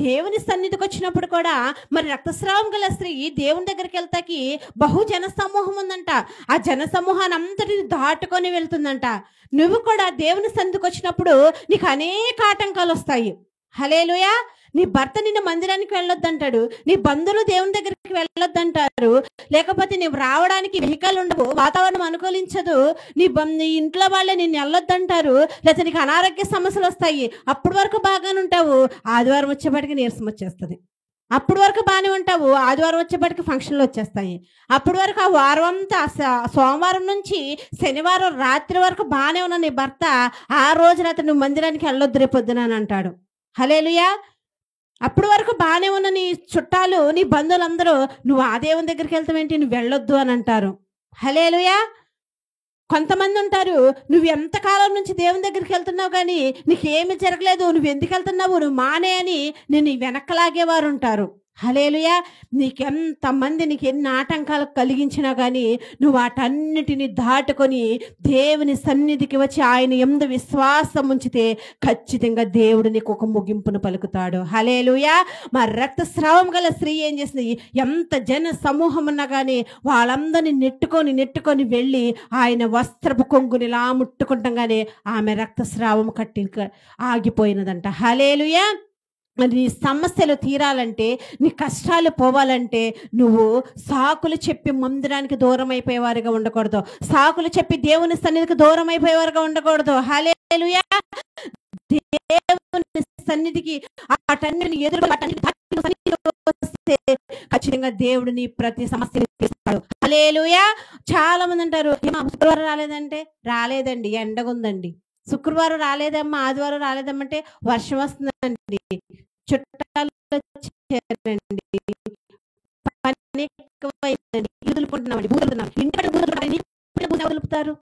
దేవుని సన్నిధికి వచ్చినప్పుడు కూడా మరి రక్తస్రావం గల స్త్రీ దేవుని దగ్గరికి వెళ్తాకి బహుజన సమూహం ఉందంట. ఆ జన సమూహాన్ని అంతటిని దాటుకొని వెళ్తుందంట. నువ్వు కూడా దేవుని సన్నిధికి వచ్చినప్పుడు నీకు అనేక ఆటంకాలు వస్తాయి. హల్లెలూయా. నీ భర్త నిన్ను మందిరానికి వెళ్ళొద్దంటాడు, నీ బంధువులు దేవుని దగ్గరికి వెళ్ళొద్దంటారు, లేకపోతే నువ్వు రావడానికి వెహికల్ ఉండవు, వాతావరణం అనుకూలించదు, నీ ఇంట్లో వాళ్ళే నిన్ను వెళ్ళొద్దంటారు, లేకపోతే నీకు అనారోగ్య సమస్యలు వస్తాయి. అప్పటి వరకు బాగానే ఉంటావు, ఆదివారం వచ్చేపాటికి నీరసం వచ్చేస్తుంది. అప్పటి వరకు బాగానే ఉంటావు, ఆదివారం వచ్చేపాటికి ఫంక్షన్లు వచ్చేస్తాయి. అప్పటి వరకు ఆ వారం అంతా సోమవారం నుంచి శనివారం రాత్రి వరకు బాగానే ఉన్న నీ భర్త ఆ రోజు రాత్రి నువ్వు మందిరానికి వెళ్ళొద్దు రేపొద్దున అని అంటాడు. హల్లెలూయా. అప్పటి వరకు బాగానే ఉన్న నీ చుట్టాలు, నీ బంధువులందరూ నువ్వు ఆ దేవుని దగ్గరికి వెళ్తావేంటి, నువ్వు వెళ్ళొద్దు అని అంటారు. హల్లెలూయా. కొంతమంది ఉంటారు, నువ్వు ఎంతకాలం నుంచి దేవుని దగ్గరికి వెళ్తున్నావు కానీ నీకేమి జరగలేదు, నువ్వు ఎందుకు వెళ్తున్నావు, నువ్వు మానే అని నేను వెనక్కలాగేవారు ఉంటారు. హల్లెలూయా. నీకెంతమంది నీకు ఎన్ని ఆటంకాలు కలిగించినా కానీ నువ్వు వాటన్నిటిని దాటుకొని దేవుని సన్నిధికి వచ్చి ఆయన యందు విశ్వాసం ఉంచితే ఖచ్చితంగా దేవుడు నీకు ఒక ముగింపును పలుకుతాడు. హల్లెలూయా. మరి రక్తస్రావం గల స్త్రీ ఏం చేసింది? ఎంత జన సమూహం ఉన్నా కానీ వాళ్ళందరినీ నెట్టుకొని వెళ్ళి ఆయన వస్త్రపు కొంగుని ఇలా ముట్టుకుంటాగానే ఆమె రక్తస్రావం ఆగిపోయినదంట. హల్లెలూయా. మరి నీ సమస్యలు తీరాలంటే, నీ కష్టాలు పోవాలంటే నువ్వు సాకులు చెప్పి మందిరానికి దూరం అయిపోయేవారుగా ఉండకూడదు, సాకులు చెప్పి దేవుని సన్నిధికి దూరం అయిపోయేవారుగా ఉండకూడదు. హల్లెలూయా. దేవుని సన్నిధికి వాటన్నిటిని ఖచ్చితంగా దేవుడు నీ ప్రతి సమస్యని తీస్తాడు. హల్లెలూయా. చాలా మంది అంటారు, శుక్రవారం రాలేదంటే, రాలేదండి ఎండగుందండి. శుక్రవారం రాలేదమ్మా, ఆదివారం రాలేదమ్మంటే వర్షం వస్తుందండి, చుట్టాలు వచ్చారండి, పని ఎక్కువైందండి, వదులుకుంటున్నామండి, ఇంటి వదులుపుతారు.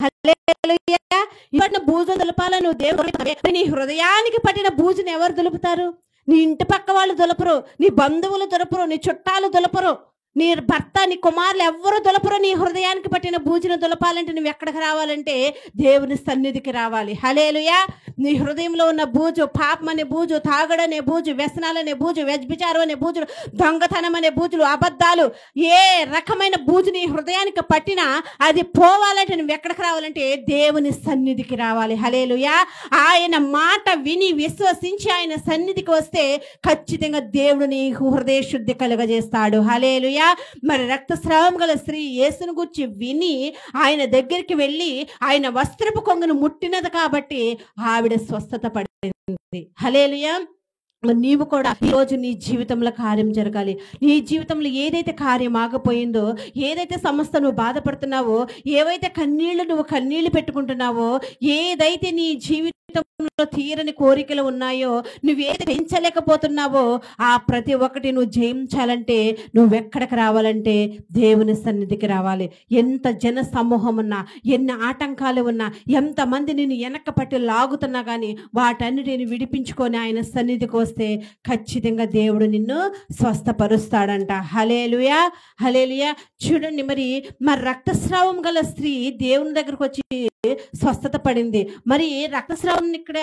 హల్లెలూయా. ఇవాళ బూజు దులపాల నువ్వు దేవుడు, నీ హృదయానికి పట్టిన బూజుని ఎవరు దులుపుతారు? నీ ఇంటి పక్క వాళ్ళు దులపరు, నీ బంధువులు దులపరు, నీ చుట్టాలు దులపరు, నీ భర్త, నీ కుమారులు ఎవ్వరు దులపరు. నీ హృదయానికి పట్టిన బూజును దులపాలంటే నువ్వు ఎక్కడికి రావాలంటే దేవుని సన్నిధికి రావాలి. హల్లెలూయా. నీ హృదయంలో ఉన్న బూజు, పాపం అనే బూజు, తాగడనే బూజు, వ్యసనాలనే బూజు, వ్యభిచారం అనే బూజులు, దొంగతనం అనే బూజులు, అబద్ధాలు, ఏ రకమైన బూజు నీ హృదయానికి పట్టినా అది పోవాలంటే నువ్వు ఎక్కడికి రావాలంటే దేవుని సన్నిధికి రావాలి. హల్లెలూయా. ఆయన మాట విని విశ్వసించి ఆయన సన్నిధికి వస్తే ఖచ్చితంగా దేవుడు నీ హృదయ శుద్ధి కలుగజేస్తాడు. హల్లెలూయా. మరి రక్తస్రావం గల స్త్రీ యేసును గురించి విని ఆయన దగ్గరికి వెళ్ళి ఆయన వస్త్రపు కొంగును ముట్టినది కాబట్టి ఆవిడ స్వస్థత పడింది. హల్లెలూయా. నీవు కూడా ఈరోజు నీ జీవితంలో కార్యం జరగాలి. నీ జీవితంలో ఏదైతే కార్యం ఆగిపోయిందో, ఏదైతే సమస్య నువ్వు బాధపడుతున్నావో, ఏవైతే నువ్వు కన్నీళ్లు పెట్టుకుంటున్నావో, ఏదైతే నీ జీవితంలో తీరని కోరికలు ఉన్నాయో, నువ్వేది పెంచలేకపోతున్నావో ఆ ప్రతి ఒక్కటి నువ్వు జయించాలంటే నువ్వెక్కడికి రావాలంటే దేవుని సన్నిధికి రావాలి. ఎంత జన సమూహం ఉన్నా, ఎన్ని ఆటంకాలు ఉన్నా, ఎంతమంది నిన్ను వెనక పట్టి లాగుతున్నా కానీ వాటన్నిటిని విడిపించుకొని ఆయన సన్నిధికి వస్తే ఖచ్చితంగా దేవుడు నిన్ను స్వస్థపరుస్తాడంట. హల్లెలూయా. హల్లెలూయా. చూడండి, మరి రక్తస్రావం గల స్త్రీ దేవుని దగ్గరకు వచ్చి స్వస్థత పడింది. మరి రక్తస్రావం ఇక్కడ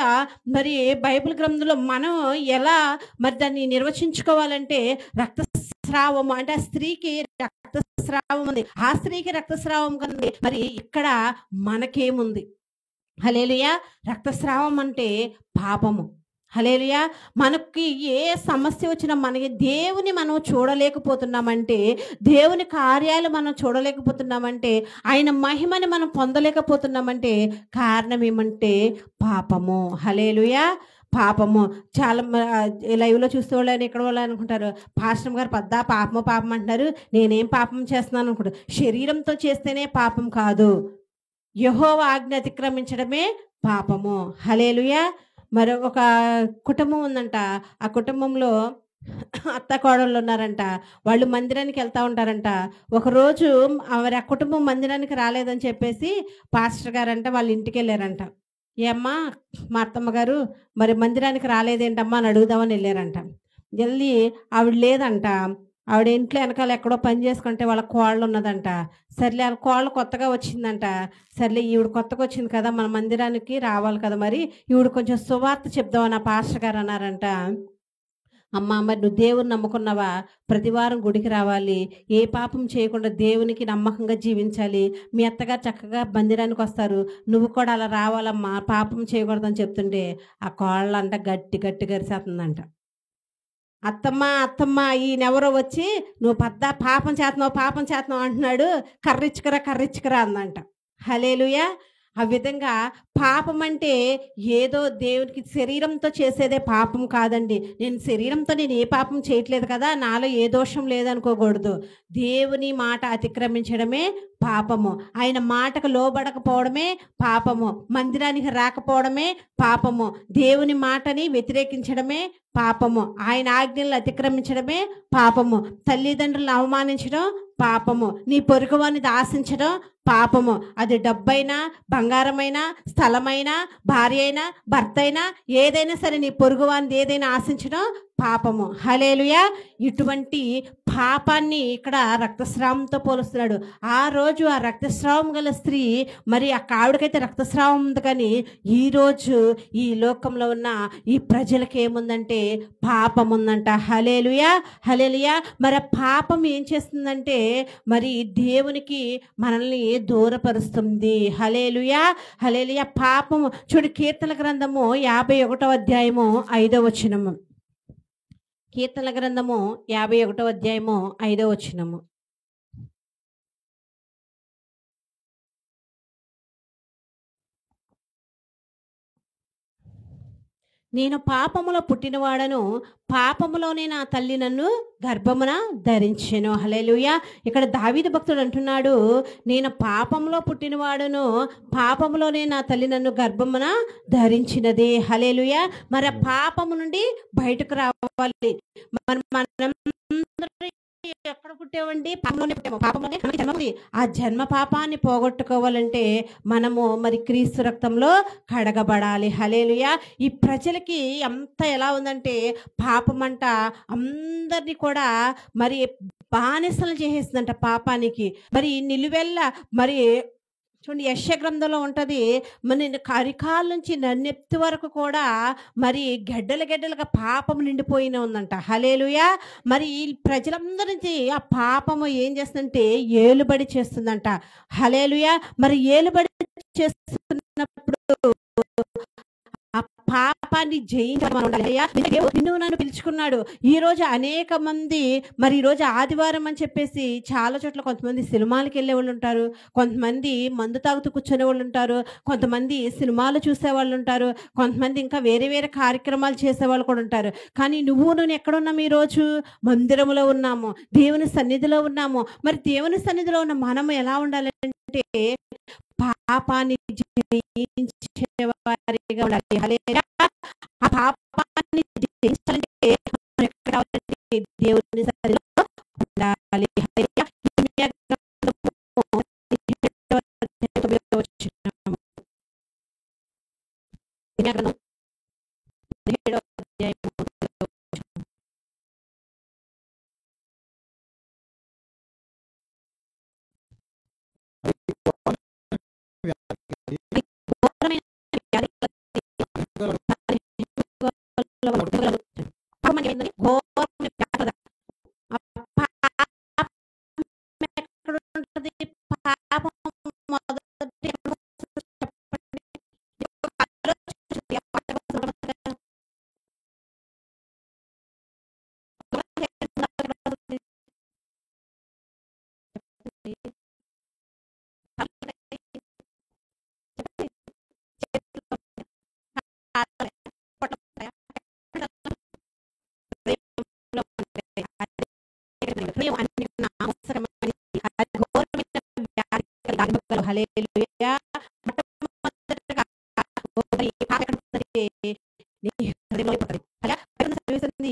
మరి బైబిల్ గ్రంథంలో మనం ఎలా మరి దాన్ని నిర్వచించుకోవాలంటే, రక్తస్రావం అంటే ఆ స్త్రీకి రక్తస్రావం ఉంది, ఆ స్త్రీకి రక్తస్రావం ఉంది. మరి ఇక్కడ మనకేముంది? హల్లెలూయా. రక్తస్రావం అంటే పాపము. హల్లెలూయా. మనకి ఏ సమస్య వచ్చినా మనకి దేవుని మనం చూడలేకపోతున్నామంటే, దేవుని కార్యాలు మనం చూడలేకపోతున్నామంటే, ఆయన మహిమని మనం పొందలేకపోతున్నామంటే కారణం ఏమంటే పాపము. హల్లెలూయా. పాపము. చాలా లైవ్లో చూస్తే వాళ్ళు ఇక్కడ వాళ్ళు అనుకుంటారు, పాస్టర్ గారు పద్దా పాపము పాపం అంటున్నారు, నేనేం పాపం చేస్తున్నాను అనుకుంటారు. శరీరంతో చేస్తేనే పాపం కాదు, యెహోవా ఆజ్ఞ అతిక్రమించడమే పాపము. హల్లెలూయా. మరి ఒక కుటుంబం ఉందంట. ఆ కుటుంబంలో అత్త కోడళ్ళు ఉన్నారంట. వాళ్ళు మందిరానికి వెళ్తా ఉంటారంట. ఒకరోజు మరి ఆ కుటుంబం మందిరానికి రాలేదని చెప్పేసి పాస్టర్ గారంట వాళ్ళ ఇంటికి వెళ్ళారంట. ఏమ్మా మా అత్తమ్మ గారు మరి మందిరానికి రాలేదేంటమ్మా అని అడుగుదామని వెళ్ళారంట. వెళ్ళి ఆవిడ లేదంట. ఆవిడ ఇంట్లో వెనకాల ఎక్కడో పని చేసుకుంటే వాళ్ళ కోళ్ళు ఉన్నదంట. సర్లే వాళ్ళ కోళ్ళు కొత్తగా వచ్చిందంట. సర్లే ఈవిడ కొత్తగా వచ్చింది కదా, మన మందిరానికి రావాలి కదా, మరి ఈవిడ కొంచెం సువార్త చెప్దామని ఆ పాస్టర్ గారు అన్నారంట. అమ్మ మరి నువ్వు దేవుని నమ్ముకున్నావా, ప్రతివారం గుడికి రావాలి, ఏ పాపం చేయకుండా దేవునికి నమ్మకంగా జీవించాలి, మీ అత్తగారు చక్కగా మందిరానికి వస్తారు, నువ్వు కూడా అలా రావాలమ్మా, పాపం చేయకూడదని చెప్తుంటే ఆ కోళ్ళంట గట్టి గట్టి గరిసేస్తుందంట. అత్తమ్మ అత్తమ్మ ఈయనెవరో వచ్చి నువ్వు పెద్ద పాపం చేస్తున్నావు అంటున్నాడు, కర్రిచ్చుకరా అందంట. హల్లెలూయా. ఆ విధంగా పాపం అంటే ఏదో దేవునికి శరీరంతో చేసేదే పాపం కాదండి. నేను ఏ పాపం చేయట్లేదు కదా, నాలో ఏ దోషం లేదనుకోకూడదు. దేవుని మాట అతిక్రమించడమే పాపము. ఆయన మాటకు లోబడకపోవడమే పాపము. మందిరానికి రాకపోవడమే పాపము. దేవుని మాటని వ్యతిరేకించడమే పాపము. ఆయన ఆజ్ఞలను అతిక్రమించడమే పాపము. తల్లిదండ్రులను అవమానించడం పాపము. నీ పొరుగువానిది ఆశించడం పాపము. అది డబ్బైనా, బంగారమైనా, స్థలమైనా, భార్య అయినా, భర్త అయినా, ఏదైనా సరే నీ పొరుగువానిది ఏదైనా ఆశించడం పాపము. హల్లెలూయా. ఇటువంటి పాపాన్ని ఇక్కడ రక్తస్రావంతో పోలుస్తున్నాడు. ఆ రోజు ఆ రక్తస్రావం గల స్త్రీ, మరి ఆ ఆవిడకైతే రక్తస్రావం ఉంది, కానీ ఈరోజు ఈ లోకంలో ఉన్న ఈ ప్రజలకి ఏముందంటే పాపం ఉందంట. హల్లెలూయా. హల్లెలూయా. మరి ఆ పాపం ఏం చేస్తుందంటే మరి దేవునికి మనల్ని దూరపరుస్తుంది. హల్లెలూయా. హల్లెలూయా. పాపము చూడు, కీర్తన గ్రంథము 51వ అధ్యాయము 5వ వచనము. కీర్తన గ్రంథము 51వ అధ్యాయము 5వ వచనము. నేను పాపములో పుట్టినవాడను, పాపములోనే నా తల్లి నన్ను గర్భమున ధరించెను. హల్లెలూయా. ఇక్కడ దావీదు భక్తుడు అంటున్నాడు, నేను పాపములో పుట్టినవాడను, పాపములోనే నా తల్లి నన్ను గర్భమున ధరించినది. హల్లెలూయా. మరి ఆ పాపము నుండి బయటకు రావాలి. మనం ఎక్కడ పుట్టామండి? పాపంలోనే పుట్టాము. పాపంలోనే మనకి జన్మ ఉంది. ఆ జన్మ పాపాన్ని పోగొట్టుకోవాలంటే మనము మరి క్రీస్తు రక్తంలో కడగబడాలి. హల్లెలూయా. ఈ ప్రజలకి అంత ఎలా ఉందంటే పాపమంట అందరినీ కూడా మరి బానిసలు చేసేస్తుందంట పాపానికి. మరి నిలువెల్ల మరి చూడండి, యెషయా గ్రంథంలో ఉంటుంది, మన కరికాల నుంచి నన్నెత్తి వరకు కూడా మరి గడ్డలుగా పాపం నిండిపోయిన ఉందంట. హల్లెలూయా. మరి ఈ ప్రజలందరికీ ఆ పాపము ఏం చేస్తుందంటే ఏలుబడి చేస్తుందంట. హల్లెలూయా. మరి ఏలుబడి చేస్తున్నప్పుడు ఆ పాపాన్ని జయించమయ్యా, నిన్ను నన్ను పిలుచుకున్నాడు. ఈరోజు అనేక మంది మరి ఈరోజు ఆదివారం అని చెప్పేసి చాలా చోట్ల కొంతమంది సినిమాలకు వెళ్ళే వాళ్ళు ఉంటారు, కొంతమంది మందు తాగుతూ కూర్చునే వాళ్ళు ఉంటారు, కొంతమంది సినిమాలు చూసే వాళ్ళు ఉంటారు, కొంతమంది ఇంకా వేరే వేరే కార్యక్రమాలు చేసేవాళ్ళు కూడా ఉంటారు. కానీ నేను ఎక్కడున్నాము? ఈరోజు మందిరంలో ఉన్నాము, దేవుని సన్నిధిలో ఉన్నాము. మరి దేవుని సన్నిధిలో ఉన్న మనము ఎలా ఉండాలంటే పాపాన్ని జయించే వారిగా ఉండాలి. హల్లెలూయా. ఆ పాపాన్ని జయించాలంటే మనం ఎక్కడ ఉండాలి? దేవుని సన్నిధిలో ఉండాలి. హల్లెలూయా. ఇర్మియా గ్రంథము 17వ వచనము. ఇర్మియా గ్రంథం 17వ అధ్యాయము. హల్లెలూయా. మొట్టమొదటగా ఈ పాప ఎక్కడ ఉందంటే నీ హృదయంలో పడుతుంది. అలా బైబిల్ చదివేసింది,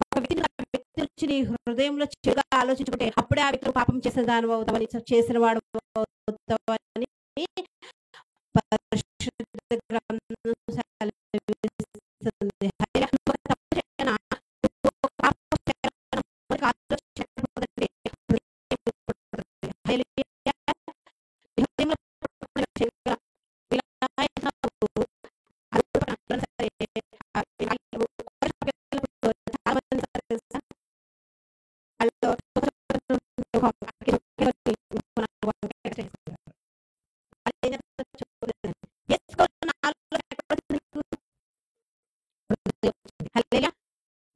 ఒక వ్యక్తి వచ్చి నీ హృదయంలో చెడుగా ఆలోచించుకుంటే అప్పుడే ఆ వ్యక్తులు పాపం చేసిన దాని అవుతావని, చేసిన వాడు అవుతావని పరిశుద్ధ గ్రంథం సెలవిస్తుంది. హల్లెలూయా. ఒక తప్పు చేయనా, ఒక పాపం చేయనా, మనకు ఆలోచించకపోతే హృదయం పడుతుంది. హల్లెలూయా. నీ హృదయంలో పడుతున్న చెడుగా ఇలా అయినప్పుడు అల్పపడినా సరే, చాలా మంది తెలుసా, వాళ్ళు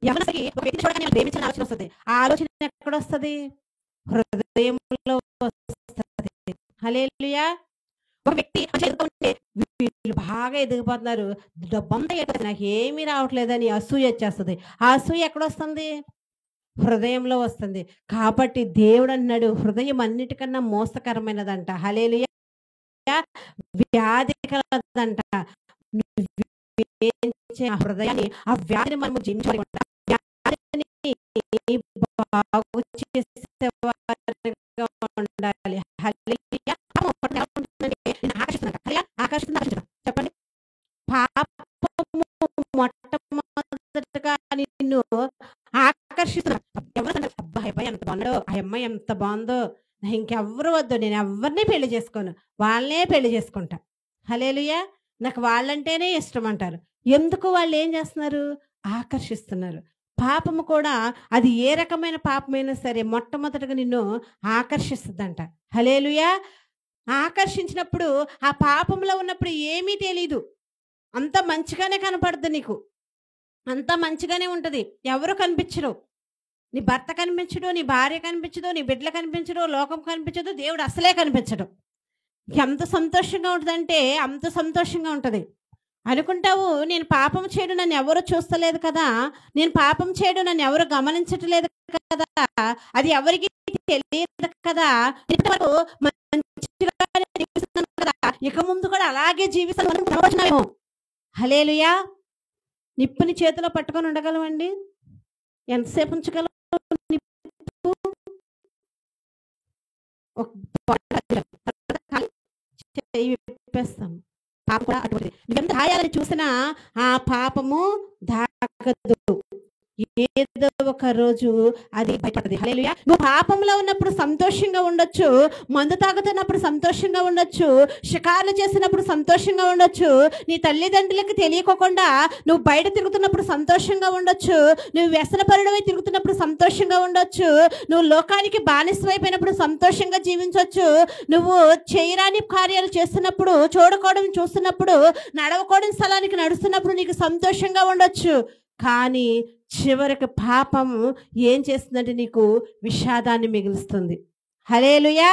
యవనస్తుడికి ఒక వ్యక్తిని చూడగానే వాళ్ళు ప్రేమించాలని ఆలోచన వస్తుంది. ఆ ఆలోచన ఎక్కడ వస్తుంది? హృదయంలో వస్తుంది. హల్లెలూయా. ఒక వ్యక్తి మంచిగా ఎదుగుతుంటే వీళ్ళు బాగా ఎదిగిపోతున్నారు, డబ్బంతా అయిపోతుంది, నాకు ఏమీ రావట్లేదని అసూయ వచ్చేస్తుంది. ఆ అసూయ ఎక్కడ వస్తుంది? హృదయంలో వస్తుంది. కాబట్టి దేవుడు అన్నాడు, హృదయం అన్నిటికన్నా మోసకరమైనదంట. హల్లెలూయా. వ్యాధి కలదంట. ఆ హృదయాన్ని, ఆ వ్యాధిని మనము జయించాలి. వ్యాధిని బాగు చేసేవారిగా ఉండాలి. హల్లెలూయా. ఆకర్షిస్తున్నా చెప్పండి. పాపము మొట్టమొదటిగా నిన్ను ఆకర్షిస్తున్నా. అబ్బాయి ఎంత బాగున్నాడో, ఆ అమ్మాయి ఎంత బాగుందో, ఇంకెవ్వరు వద్దు, నేను ఎవరిని పెళ్లి చేసుకోను, వాళ్ళనే పెళ్లి చేసుకుంటా. హల్లెలూయా. నాకు వాళ్ళంటేనే ఇష్టం అంటారు. ఎందుకు? వాళ్ళు ఏం చేస్తున్నారు? ఆకర్షిస్తున్నారు. పాపము కూడా అది ఏ రకమైన పాపమైనా సరే మొట్టమొదటిగా నిన్ను ఆకర్షిస్తుందంట. హల్లెలూయా. ఆకర్షించినప్పుడు ఆ పాపంలో ఉన్నప్పుడు ఏమీ తెలీదు, అంత మంచిగానే కనపడుతుంది నీకు, అంత మంచిగానే ఉంటుంది. ఎవరు కనిపించరు, నీ భర్త కనిపించడు, నీ భార్య కనిపించదు, నీ బిడ్డలు కనిపించడు, లోకం కనిపించదు, దేవుడు అసలే కనిపించడు. ఎంత సంతోషంగా ఉంటుందంటే అంత సంతోషంగా ఉంటుంది. అనుకుంటావు, నేను పాపం చేయడం నన్ను ఎవరు చూస్తలేదు కదా, నేను పాపం చేయడం నన్ను ఎవరు గమనించట్లేదు కదా, అది ఎవరికి తెలియదు కదా, ఇంతవరకు మంచిగానే జీవిస్తున్నాను కదా, ఇక ముందు కూడా అలాగే జీవిస్తాను. హల్లెలూయా. నిప్పుని చేతిలో పట్టుకొని ఉండగలమండి? ఎంతసేపు ఉంచగలం? నిప్పు విప్పేస్తాం. పాపం కూడా అటువంటిది. నువ్వెంత గాయాలని చూసినా ఆ పాపము దాగదు, ఏదో ఒక రోజు అది బయటపడదు. హల్లెలూయా. నువ్వు పాపంలో ఉన్నప్పుడు సంతోషంగా ఉండొచ్చు, మందు తాగుతున్నప్పుడు సంతోషంగా ఉండొచ్చు, షికార్లు చేసినప్పుడు సంతోషంగా ఉండొచ్చు, నీ తల్లిదండ్రులకు తెలియకోకుండా నువ్వు బయట తిరుగుతున్నప్పుడు సంతోషంగా ఉండొచ్చు, నువ్వు వ్యసనపరుడవై తిరుగుతున్నప్పుడు సంతోషంగా ఉండొచ్చు, నువ్వు లోకానికి బానిసమైపోయినప్పుడు సంతోషంగా జీవించవచ్చు, నువ్వు చేయరాని కార్యాలు చేస్తున్నప్పుడు, చూడకూడని చూస్తున్నప్పుడు, నడవకూడని స్థలానికి నడుస్తున్నప్పుడు నీకు సంతోషంగా ఉండొచ్చు. కానీ చివరికి పాపం ఏం చేస్తుందంటే నీకు విషాదాన్ని మిగులుస్తుంది. హల్లెలూయా.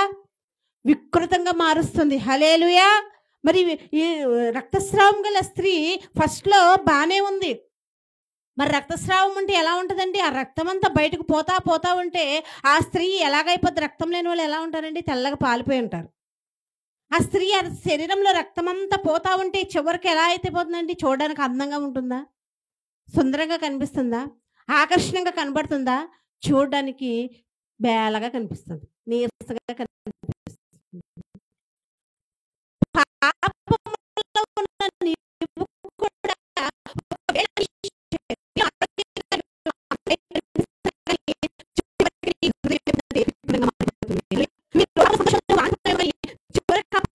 వికృతంగా మారుస్తుంది. హల్లెలూయా. మరి ఈ రక్తస్రావం గల స్త్రీ ఫస్ట్లో బాగానే ఉంది. మరి రక్తస్రావం అంటే ఎలా ఉంటుందండి? ఆ రక్తం అంతా బయటకు పోతా పోతా ఉంటే ఆ స్త్రీ ఎలాగైపోద్ది? రక్తం లేని వాళ్ళు ఎలా ఉంటారండి? తెల్లగా పాలిపోయి ఉంటారు. ఆ స్త్రీ శరీరంలో రక్తం అంతా పోతా ఉంటే చివరికి ఎలా అయితే పోతుందండి? చూడడానికి అందంగా ఉంటుందా? సుందరంగా కనిపిస్తుందా? ఆకర్షణంగా కనబడుతుందా? చూడడానికి బేలగా కనిపిస్తుంది, నీరసంగా కనిపిస్తుంది. పాపములో ఉన్న నీవు కూడా ఒకవేళ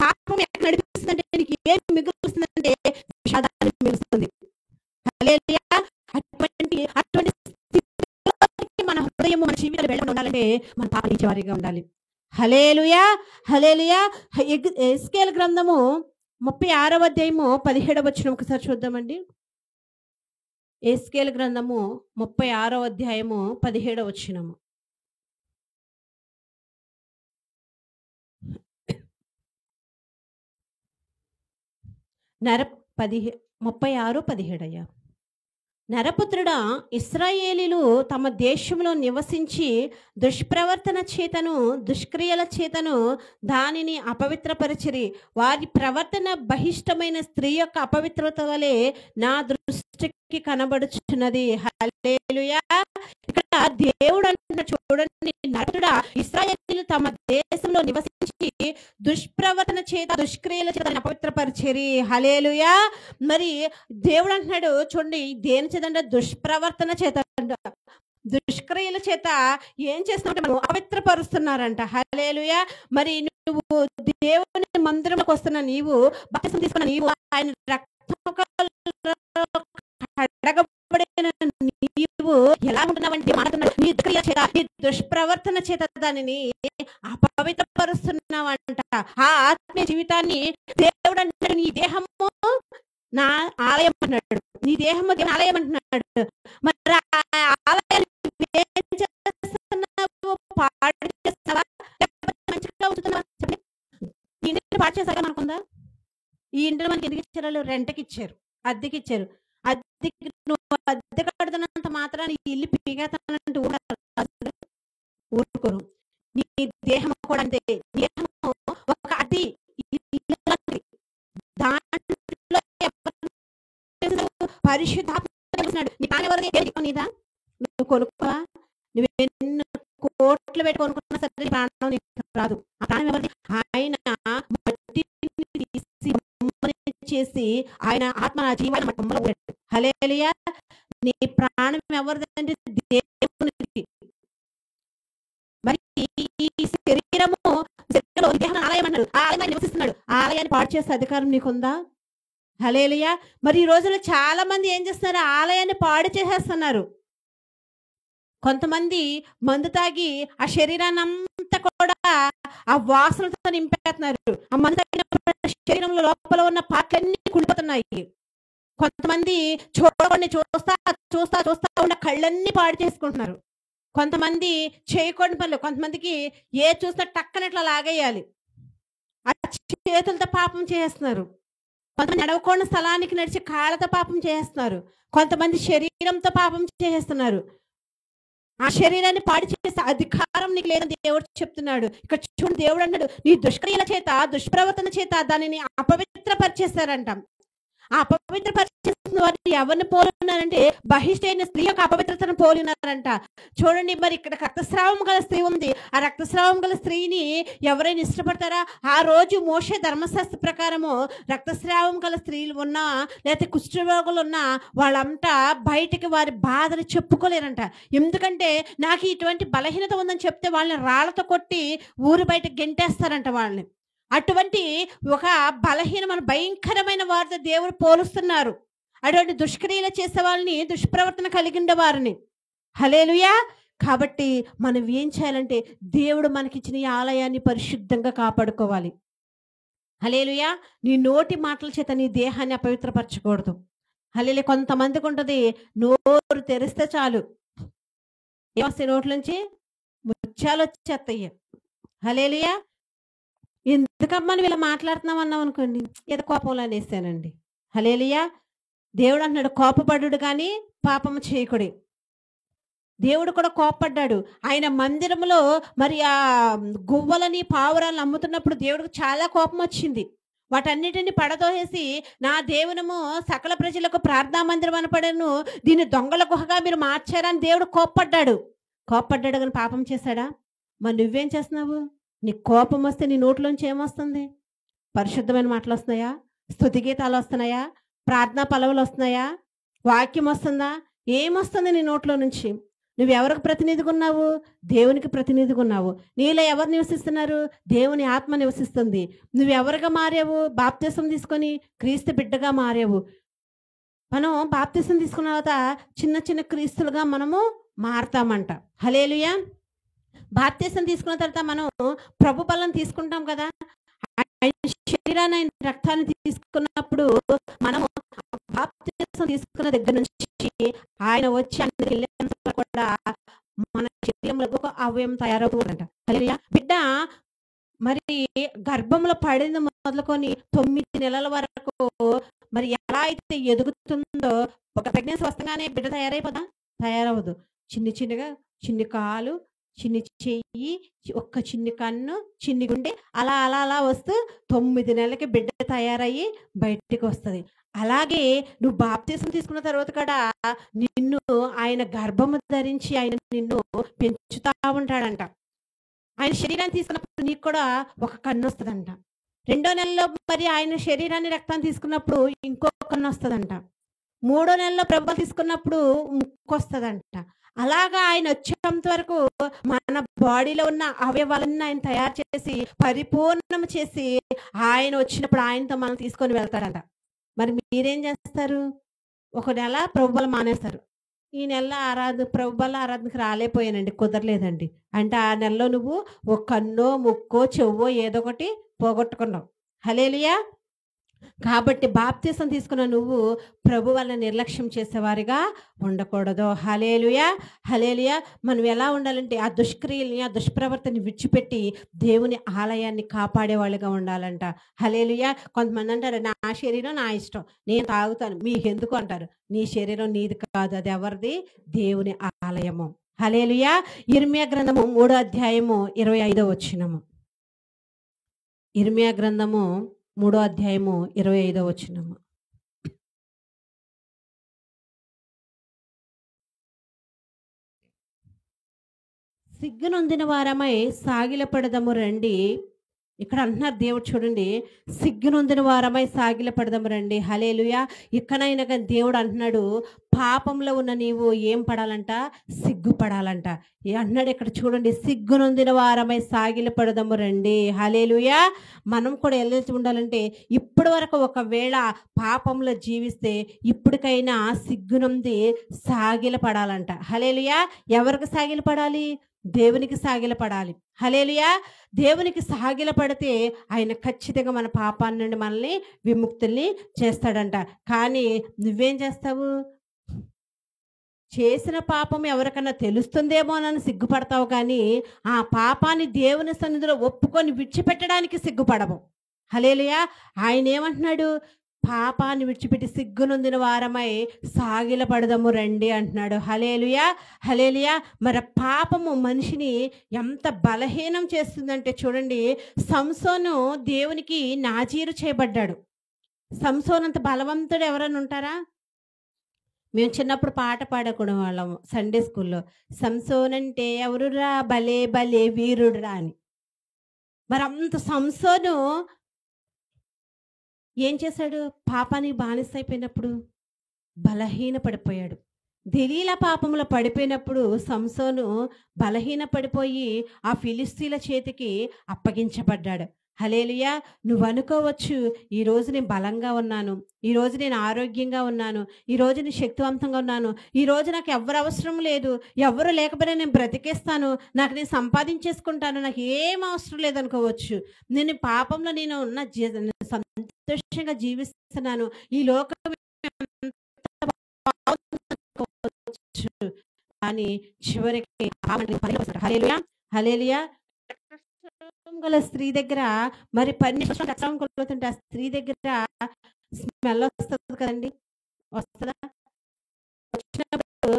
పాపం ఎక్కడ నడిపిస్తుందంటే నీకు ఏం మిగులుస్తుందంటే విషాదాన్ని మిగులుస్తుంది. హల్లెలూయా. అటువంటి మన హృదయం, మన జీవితాలు వెళ్ళకుండా ఉండాలంటే మన పాపించే వారిగా ఉండాలి. హల్లెలూయా. హల్లెలూయా. యెహెజ్కేలు గ్రంథము 36వ అధ్యాయము 17వ వచనం ఒకసారి చూద్దామండి. యెహెజ్కేలు గ్రంథము 36వ అధ్యాయము 17వ వచనము. నర 36:17 అయ్యా. నరపుత్రుడా, ఇశ్రాయేలీలు తమ దేశంలో నివసించి దుష్ప్రవర్తన చేతను దుష్క్రియల చేతను దానిని అపవిత్రపరిచిరి. వారి ప్రవర్తన బహిష్టమైన స్త్రీ యొక్క అపవిత్రత వలె నా దృష్టికి కనబడుచున్నది. హల్లెలూయా. ఇక్కడ దేవుడు అంటున్న చూడండి, నరపుత్రుడా, ఇశ్రాయేలీలు తమ దేశంలో నివసించి దుష్ప్రవర్తన చేత దుష్క్రియల చేత అపవిత్రపరిచిరి. హల్లెలూయా. మరి దేవుడు అంటున్నాడు చూడండి, దేని చేత? దుష్ప్రవర్తన చేత, దుష్క్రియల చేత ఏం చేస్తున్నారంటే మనం అపవిత్రపరుస్తున్నారంట. హల్లెలూయా. మరి నువ్వు దేవుని మందిరంలోకి వస్తున్న నీవు, బాప్తిసం తీసుకున్న నీవు, ఆయన రక్తం కడగబడిన నీవు ఎలా ఉంటున్నావంటే నీ క్రియ చేత, నీ దుష్ప్రవర్తన చేత దానిని అపవిత్రపరుస్తున్నావంట. ఆ ఆత్మీయ జీవితాన్ని దేవుడు అంటాడు, నీ దేహము నా ఆలయం అన్నాడు, నీ దేహము దేవుని ఆలయం అంటున్నాడు. మరి ఆలయాన్ని ఏం చేస్తున్నావు? పాడు చేస్తావా లేకపోతే మంచిగా ఉంచుతున్నావా? చెప్పండి. ఈ ఇంటిని పాడు చేస్తాగా మనకుందా? ఈ ఇంటిని మనకి ఎందుకు ఇచ్చారు? రెంట్కి ఇచ్చారు, అద్దెకి ఇచ్చారు. అద్దెకి నువ్వు అద్దె కడుతున్నంత మాత్రాన్ని ఇల్లు పీకేతానంటే ఊరుకోరు. నీ దేహం కూడా అంతే. దేహము ఒక అద్దె, దాంట్లో పరిశుద్ధాత్మ నీ ప్రాణం నీదా? నువ్వు కొనుక్కోవా? నువ్వు ఎన్ని కోట్లు పెట్టి కొనుక్కున్నా సరే ప్రాణం నీకు రాదు. ఆ ప్రాణం ఎవరిది? ఆయన మట్టిని తీసి చేసి ఆయన ఆత్మ జీవాన్ని బొమ్మలో పెట్టాడు. హల్లెలూయా. నీ ప్రాణం ఎవరిదంటే దేవునికి. మరి ఈ శరీరము దేహం ఆలయం అన్నాడు, ఆలయాన్ని నివసిస్తున్నాడు. ఆలయాన్ని పాడు చేసే అధికారం నీకుందా? హల్లెలూయా. మరి ఈ రోజుల్లో చాలా మంది ఏం చేస్తున్నారు? ఆలయాన్ని పాడు చేసేస్తున్నారు. కొంతమంది మందు తాగి ఆ శరీరాన్ని అంతా కూడా ఆ వాసనతో నింపేస్తున్నారు. ఆ మందు తాగిన శరీరంలో లోపల ఉన్న పాటలన్నీ కుళ్ళిపోతున్నాయి. కొంతమంది చూడకుండా చూస్తా చూస్తా చూస్తా ఉన్న కళ్ళన్నీ పాడు చేసుకుంటున్నారు. కొంతమంది చేయకూడని పనులు, కొంతమందికి ఏ చూసినా టక్కనట్లా లాగేయాలి, ఆ చేతులతో పాపం చేస్తున్నారు. కొంతమంది నడవకుండా స్థలానికి నడిచి కాళ్ళతో పాపం చేస్తున్నారు. కొంతమంది శరీరంతో పాపం చేస్తున్నారు. ఆ శరీరాన్ని పాడు చేసే అధికారం నీకు లేదని దేవుడు చెప్తున్నాడు. ఇక్కడ చూడు, దేవుడు అన్నాడు, నీ దుష్క్రియల చేత దుష్ప్రవర్తన చేత దానిని అపవిత్రపరిచేస్తారంట. ఆ అపవిత్రపరిచేస్తున్న వారిని ఎవరిని పోలున్నారంటే బహిష్టైన స్త్రీ యొక్క అపవిత్రతను పోలినారంట. చూడండి, మరి ఇక్కడ రక్తస్రావం గల స్త్రీ ఉంది. ఆ రక్తస్రావం గల స్త్రీని ఎవరైనా ఇష్టపడతారా? ఆ రోజు మోషే ధర్మశాస్త్ర ప్రకారము రక్తస్రావం గల స్త్రీలు ఉన్నా లేకపోతే కుష్ఠరోగులు ఉన్నా వాళ్ళంతా బయటికి వారి బాధలు చెప్పుకోలేరంట. ఎందుకంటే నాకు ఇటువంటి బలహీనత ఉందని చెప్తే వాళ్ళని రాళ్లతో కొట్టి ఊరు బయట గెంటేస్తారంట వాళ్ళని. అటువంటి ఒక బలహీనమైన భయంకరమైన వారితో దేవుడు పోలుస్తున్నారు. అటువంటి దుష్క్రియలు చేసే వాళ్ళని, దుష్ప్రవర్తన కలిగిన వారిని. హల్లెలూయా. కాబట్టి మనం ఏం చేయాలంటే దేవుడు మనకిచ్చిన ఈ ఆలయాన్ని పరిశుద్ధంగా కాపాడుకోవాలి. హల్లెలూయా. నీ నోటి మాటల చేత నీ దేహాన్ని అపవిత్రపరచకూడదు. హల్లెలూయా. కొంతమందికి ఉంటుంది, నోరు తెరిస్తే చాలు ఏమొస్తాయి? నోట్ల నుంచి ముత్యాలు వచ్చేస్తాయి. హల్లెలూయా. ఎందుకమ్మా నువ్వు ఇలా మాట్లాడుతున్నావు అన్నావు అనుకోండి, ఏదో కోపంలో అనేసానండి. హల్లెలూయా. దేవుడు అంటున్నాడు, కోపపడ్డాడు కానీ పాపం చేయకుడి. దేవుడు కూడా కోపపడ్డాడు. ఆయన మందిరంలో మరి ఆ గువ్వలని పావురాలను అమ్ముతున్నప్పుడు దేవుడికి చాలా కోపం వచ్చింది. వాటన్నిటిని పడదోసేసి, నా దేవునము సకల ప్రజలకు ప్రార్థనా మందిరం అనపడను, దీన్ని దొంగల గుహగా మీరు మార్చారని దేవుడు కోపపడ్డాడు. కానీ పాపం చేశాడా? మరి నువ్వేం చేస్తున్నావు? నీ కోపం వస్తే నీ నోట్లోంచి ఏమొస్తుంది? పరిశుద్ధమైన మాటలు వస్తున్నాయా? స్తుతి గీతాలు వస్తున్నాయా? ప్రార్థనా పలవులు వస్తున్నాయా? వాక్యం వస్తుందా? ఏమొస్తుంది నీ నోట్లో నుంచి? నువ్వు ఎవరికి ప్రతినిధిగా ఉన్నావు? దేవునికి ప్రతినిధిగా ఉన్నావు. నీలో ఎవరు నివసిస్తున్నారు? దేవుని ఆత్మ నివసిస్తుంది. నువ్వు ఎవరిగా మారావు? బాప్తిసం తీసుకొని క్రీస్తు బిడ్డగా మారావు. మనం బాప్తిసం తీసుకున్న తర్వాత చిన్న చిన్న క్రీస్తులుగా మనము మారతామంట. హల్లెలూయా. బాప్తిసం తీసుకున్న తర్వాత మనం ప్రభు బలం తీసుకుంటాం కదా. ఆయన శరీరాన్ని, ఆయన రక్తాన్ని తీసుకున్నప్పుడు మనము బాప్తిసం తీసుకున్న దగ్గర నుంచి ఆయన వచ్చి కూడా మన శరీరంలో ఒక అవయవం తయారవుతుందంట. హల్లెలూయా. బిడ్డ మరి గర్భంలో పడింది మొదలుకొని 9 నెలల వరకు మరి ఎలా అయితే ఎదుగుతుందో ఒక ప్రెగ్నెన్సీ వస్తగానే బిడ్డ తయారైపోదా? తయారవ్వదు. చిన్ని చిన్నగా, చిన్ని కాలు, చిన్ని చెయ్యి, ఒక్క చిన్ని కన్ను, చిన్ని గుండె, అలా అలా అలా వస్తూ 9 నెలలకి బిడ్డ తయారయ్యి బయటికి వస్తుంది. అలాగే నువ్వు బాప్తిసం తీసుకున్న తర్వాత కూడా నిన్ను ఆయన గర్భము ధరించి ఆయన నిన్ను పెంచుతా ఉంటాడంట. ఆయన శరీరాన్ని తీసుకున్నప్పుడు నీకు కూడా ఒక కన్ను వస్తుందంట. 2వ నెలలో మరి ఆయన శరీరాన్ని రక్తాన్ని తీసుకున్నప్పుడు ఇంకో కన్ను వస్తుందంట. 3వ నెలలో ప్రభు తీసుకున్నప్పుడు ముక్కు వస్తుందంట. అలాగా ఆయన వచ్చేంత వరకు మన బాడీలో ఉన్న అవయవాలన్నీ ఆయన తయారు చేసి పరిపూర్ణం చేసి ఆయన వచ్చినప్పుడు ఆయనతో మనం తీసుకొని వెళ్తాడంట. మరి మీరేం చేస్తారు? ఒక నెల ప్రభుబల మానేస్తారు. ఈ నెల ప్రభుబల ఆరాధనకు రాలేపోయానండి, కుదరలేదండి అంటే ఆ నెలలో నువ్వు ఒక కన్నో ముక్కో చెవ్వో ఏదో ఒకటి పోగొట్టుకున్నావు. హల్లెలూయా. కాబట్టి బాప్తిసం తీసుకున్న నువ్వు ప్రభు వల్ల నిర్లక్ష్యం చేసేవారిగా ఉండకూడదు. హల్లెలూయా, హల్లెలూయా. మనం ఎలా ఉండాలంటే ఆ దుష్క్రియల్ని, ఆ దుష్ప్రవర్తనని విడిచిపెట్టి దేవుని ఆలయాన్ని కాపాడేవాళ్ళుగా ఉండాలంట. హల్లెలూయా. కొంతమంది అంటారు, నా శరీరం నా ఇష్టం, నేను తాగుతాను. మీకెందుకు అంటారు? నీ శరీరం నీది కాదు, అది ఎవరిది? దేవుని ఆలయము. హల్లెలూయా. ఇర్మియా గ్రంథము 3వ అధ్యాయము 25వ వచనము. ఇర్మియా గ్రంథము 3వ అధ్యాయము 25వ వచనము. సిగ్గునొందిన వారమై సాగిలపడదము రండి. ఇక్కడ అంటున్నారు దేవుడు, చూడండి, సిగ్గునొందిన వారమై సాగిలపడదము రండి. హల్లెలూయా. ఇక్కడైనా కానీ దేవుడు అంటున్నాడు, పాపంలో ఉన్న నీవు ఏం పడాలంట? సిగ్గుపడాలంట. అంటున్నాడు ఇక్కడ, చూడండి, సిగ్గునొందిన వారమై సాగిలపడదము రండి. హల్లెలూయా. మనం కూడా ఎలా ఉండాలంటే, ఇప్పటి వరకు ఒకవేళ పాపంలో జీవిస్తే ఇప్పటికైనా సిగ్గునొంది సాగిలపడాలంట. హల్లెలూయా. ఎవరికి సాగిలపడాలి? దేవునికి సాగిలపడాలి. హల్లెలూయా. దేవునికి సాగిలపడితే ఆయన ఖచ్చితంగా మన పాపాన్ని నుండి మనల్ని విముక్తుల్ని చేస్తాడంట. కానీ నువ్వేం చేస్తావు? చేసిన పాపం ఎవరికన్నా తెలుస్తుందేమో అని సిగ్గుపడతావు, కానీ ఆ పాపాన్ని దేవుని సన్నిధిలో ఒప్పుకొని విడిచిపెట్టడానికి సిగ్గుపడము. హల్లెలూయా. ఆయన ఏమంటున్నాడు? పాపాన్ని విడిచిపెట్టి సిగ్గునొందిన వారమై సాగిలపడదము రండి అంటున్నాడు. హల్లెలూయా, హల్లెలూయా. మరి పాపము మనిషిని ఎంత బలహీనం చేస్తుందంటే చూడండి, సంసోను దేవునికి నాజీరు చేయబడ్డాడు. సంసోన్ అంత బలవంతుడు ఎవరైనా ఉంటారా? మేము చిన్నప్పుడు పాట పాడుకునే వాళ్ళము సండే స్కూల్లో, సంసోన్ అంటే ఎవరురా, భలే భలే వీరుడురా అని. మరి అంత సంసోను ఏం చేశాడు? పాపానికి బానిస అయిపోయినప్పుడు బలహీన పడిపోయాడు. దెలీలా పాపంలో పడిపోయినప్పుడు సంసోను బలహీన పడిపోయి ఆ ఫిలిస్తీన్ల చేతికి అప్పగించబడ్డాడు. హల్లెలూయా. నువ్వు అనుకోవచ్చు, ఈరోజు నేను బలంగా ఉన్నాను, ఈరోజు నేను ఆరోగ్యంగా ఉన్నాను, ఈరోజు నేను శక్తివంతంగా ఉన్నాను, ఈరోజు నాకు ఎవరు అవసరం లేదు, ఎవరు లేకపోయినా నేను బ్రతికేస్తాను, నాకు నేను సంపాదించేసుకుంటాను, నాకు ఏం అవసరం లేదనుకోవచ్చు. నేను పాపంలో నేను ఉన్న సంతోషంగా జీవిస్తున్నాను, ఈ లోకం కానీ చివరికి హల్లెలూయా, హల్లెలూయా. గల స్త్రీ దగ్గర మరి 12 సంవత్సరాలు కొలుతుంటే ఆ స్త్రీ దగ్గర స్మెల్ వస్తుంది కదండి, వస్తుందా? వచ్చినప్పుడు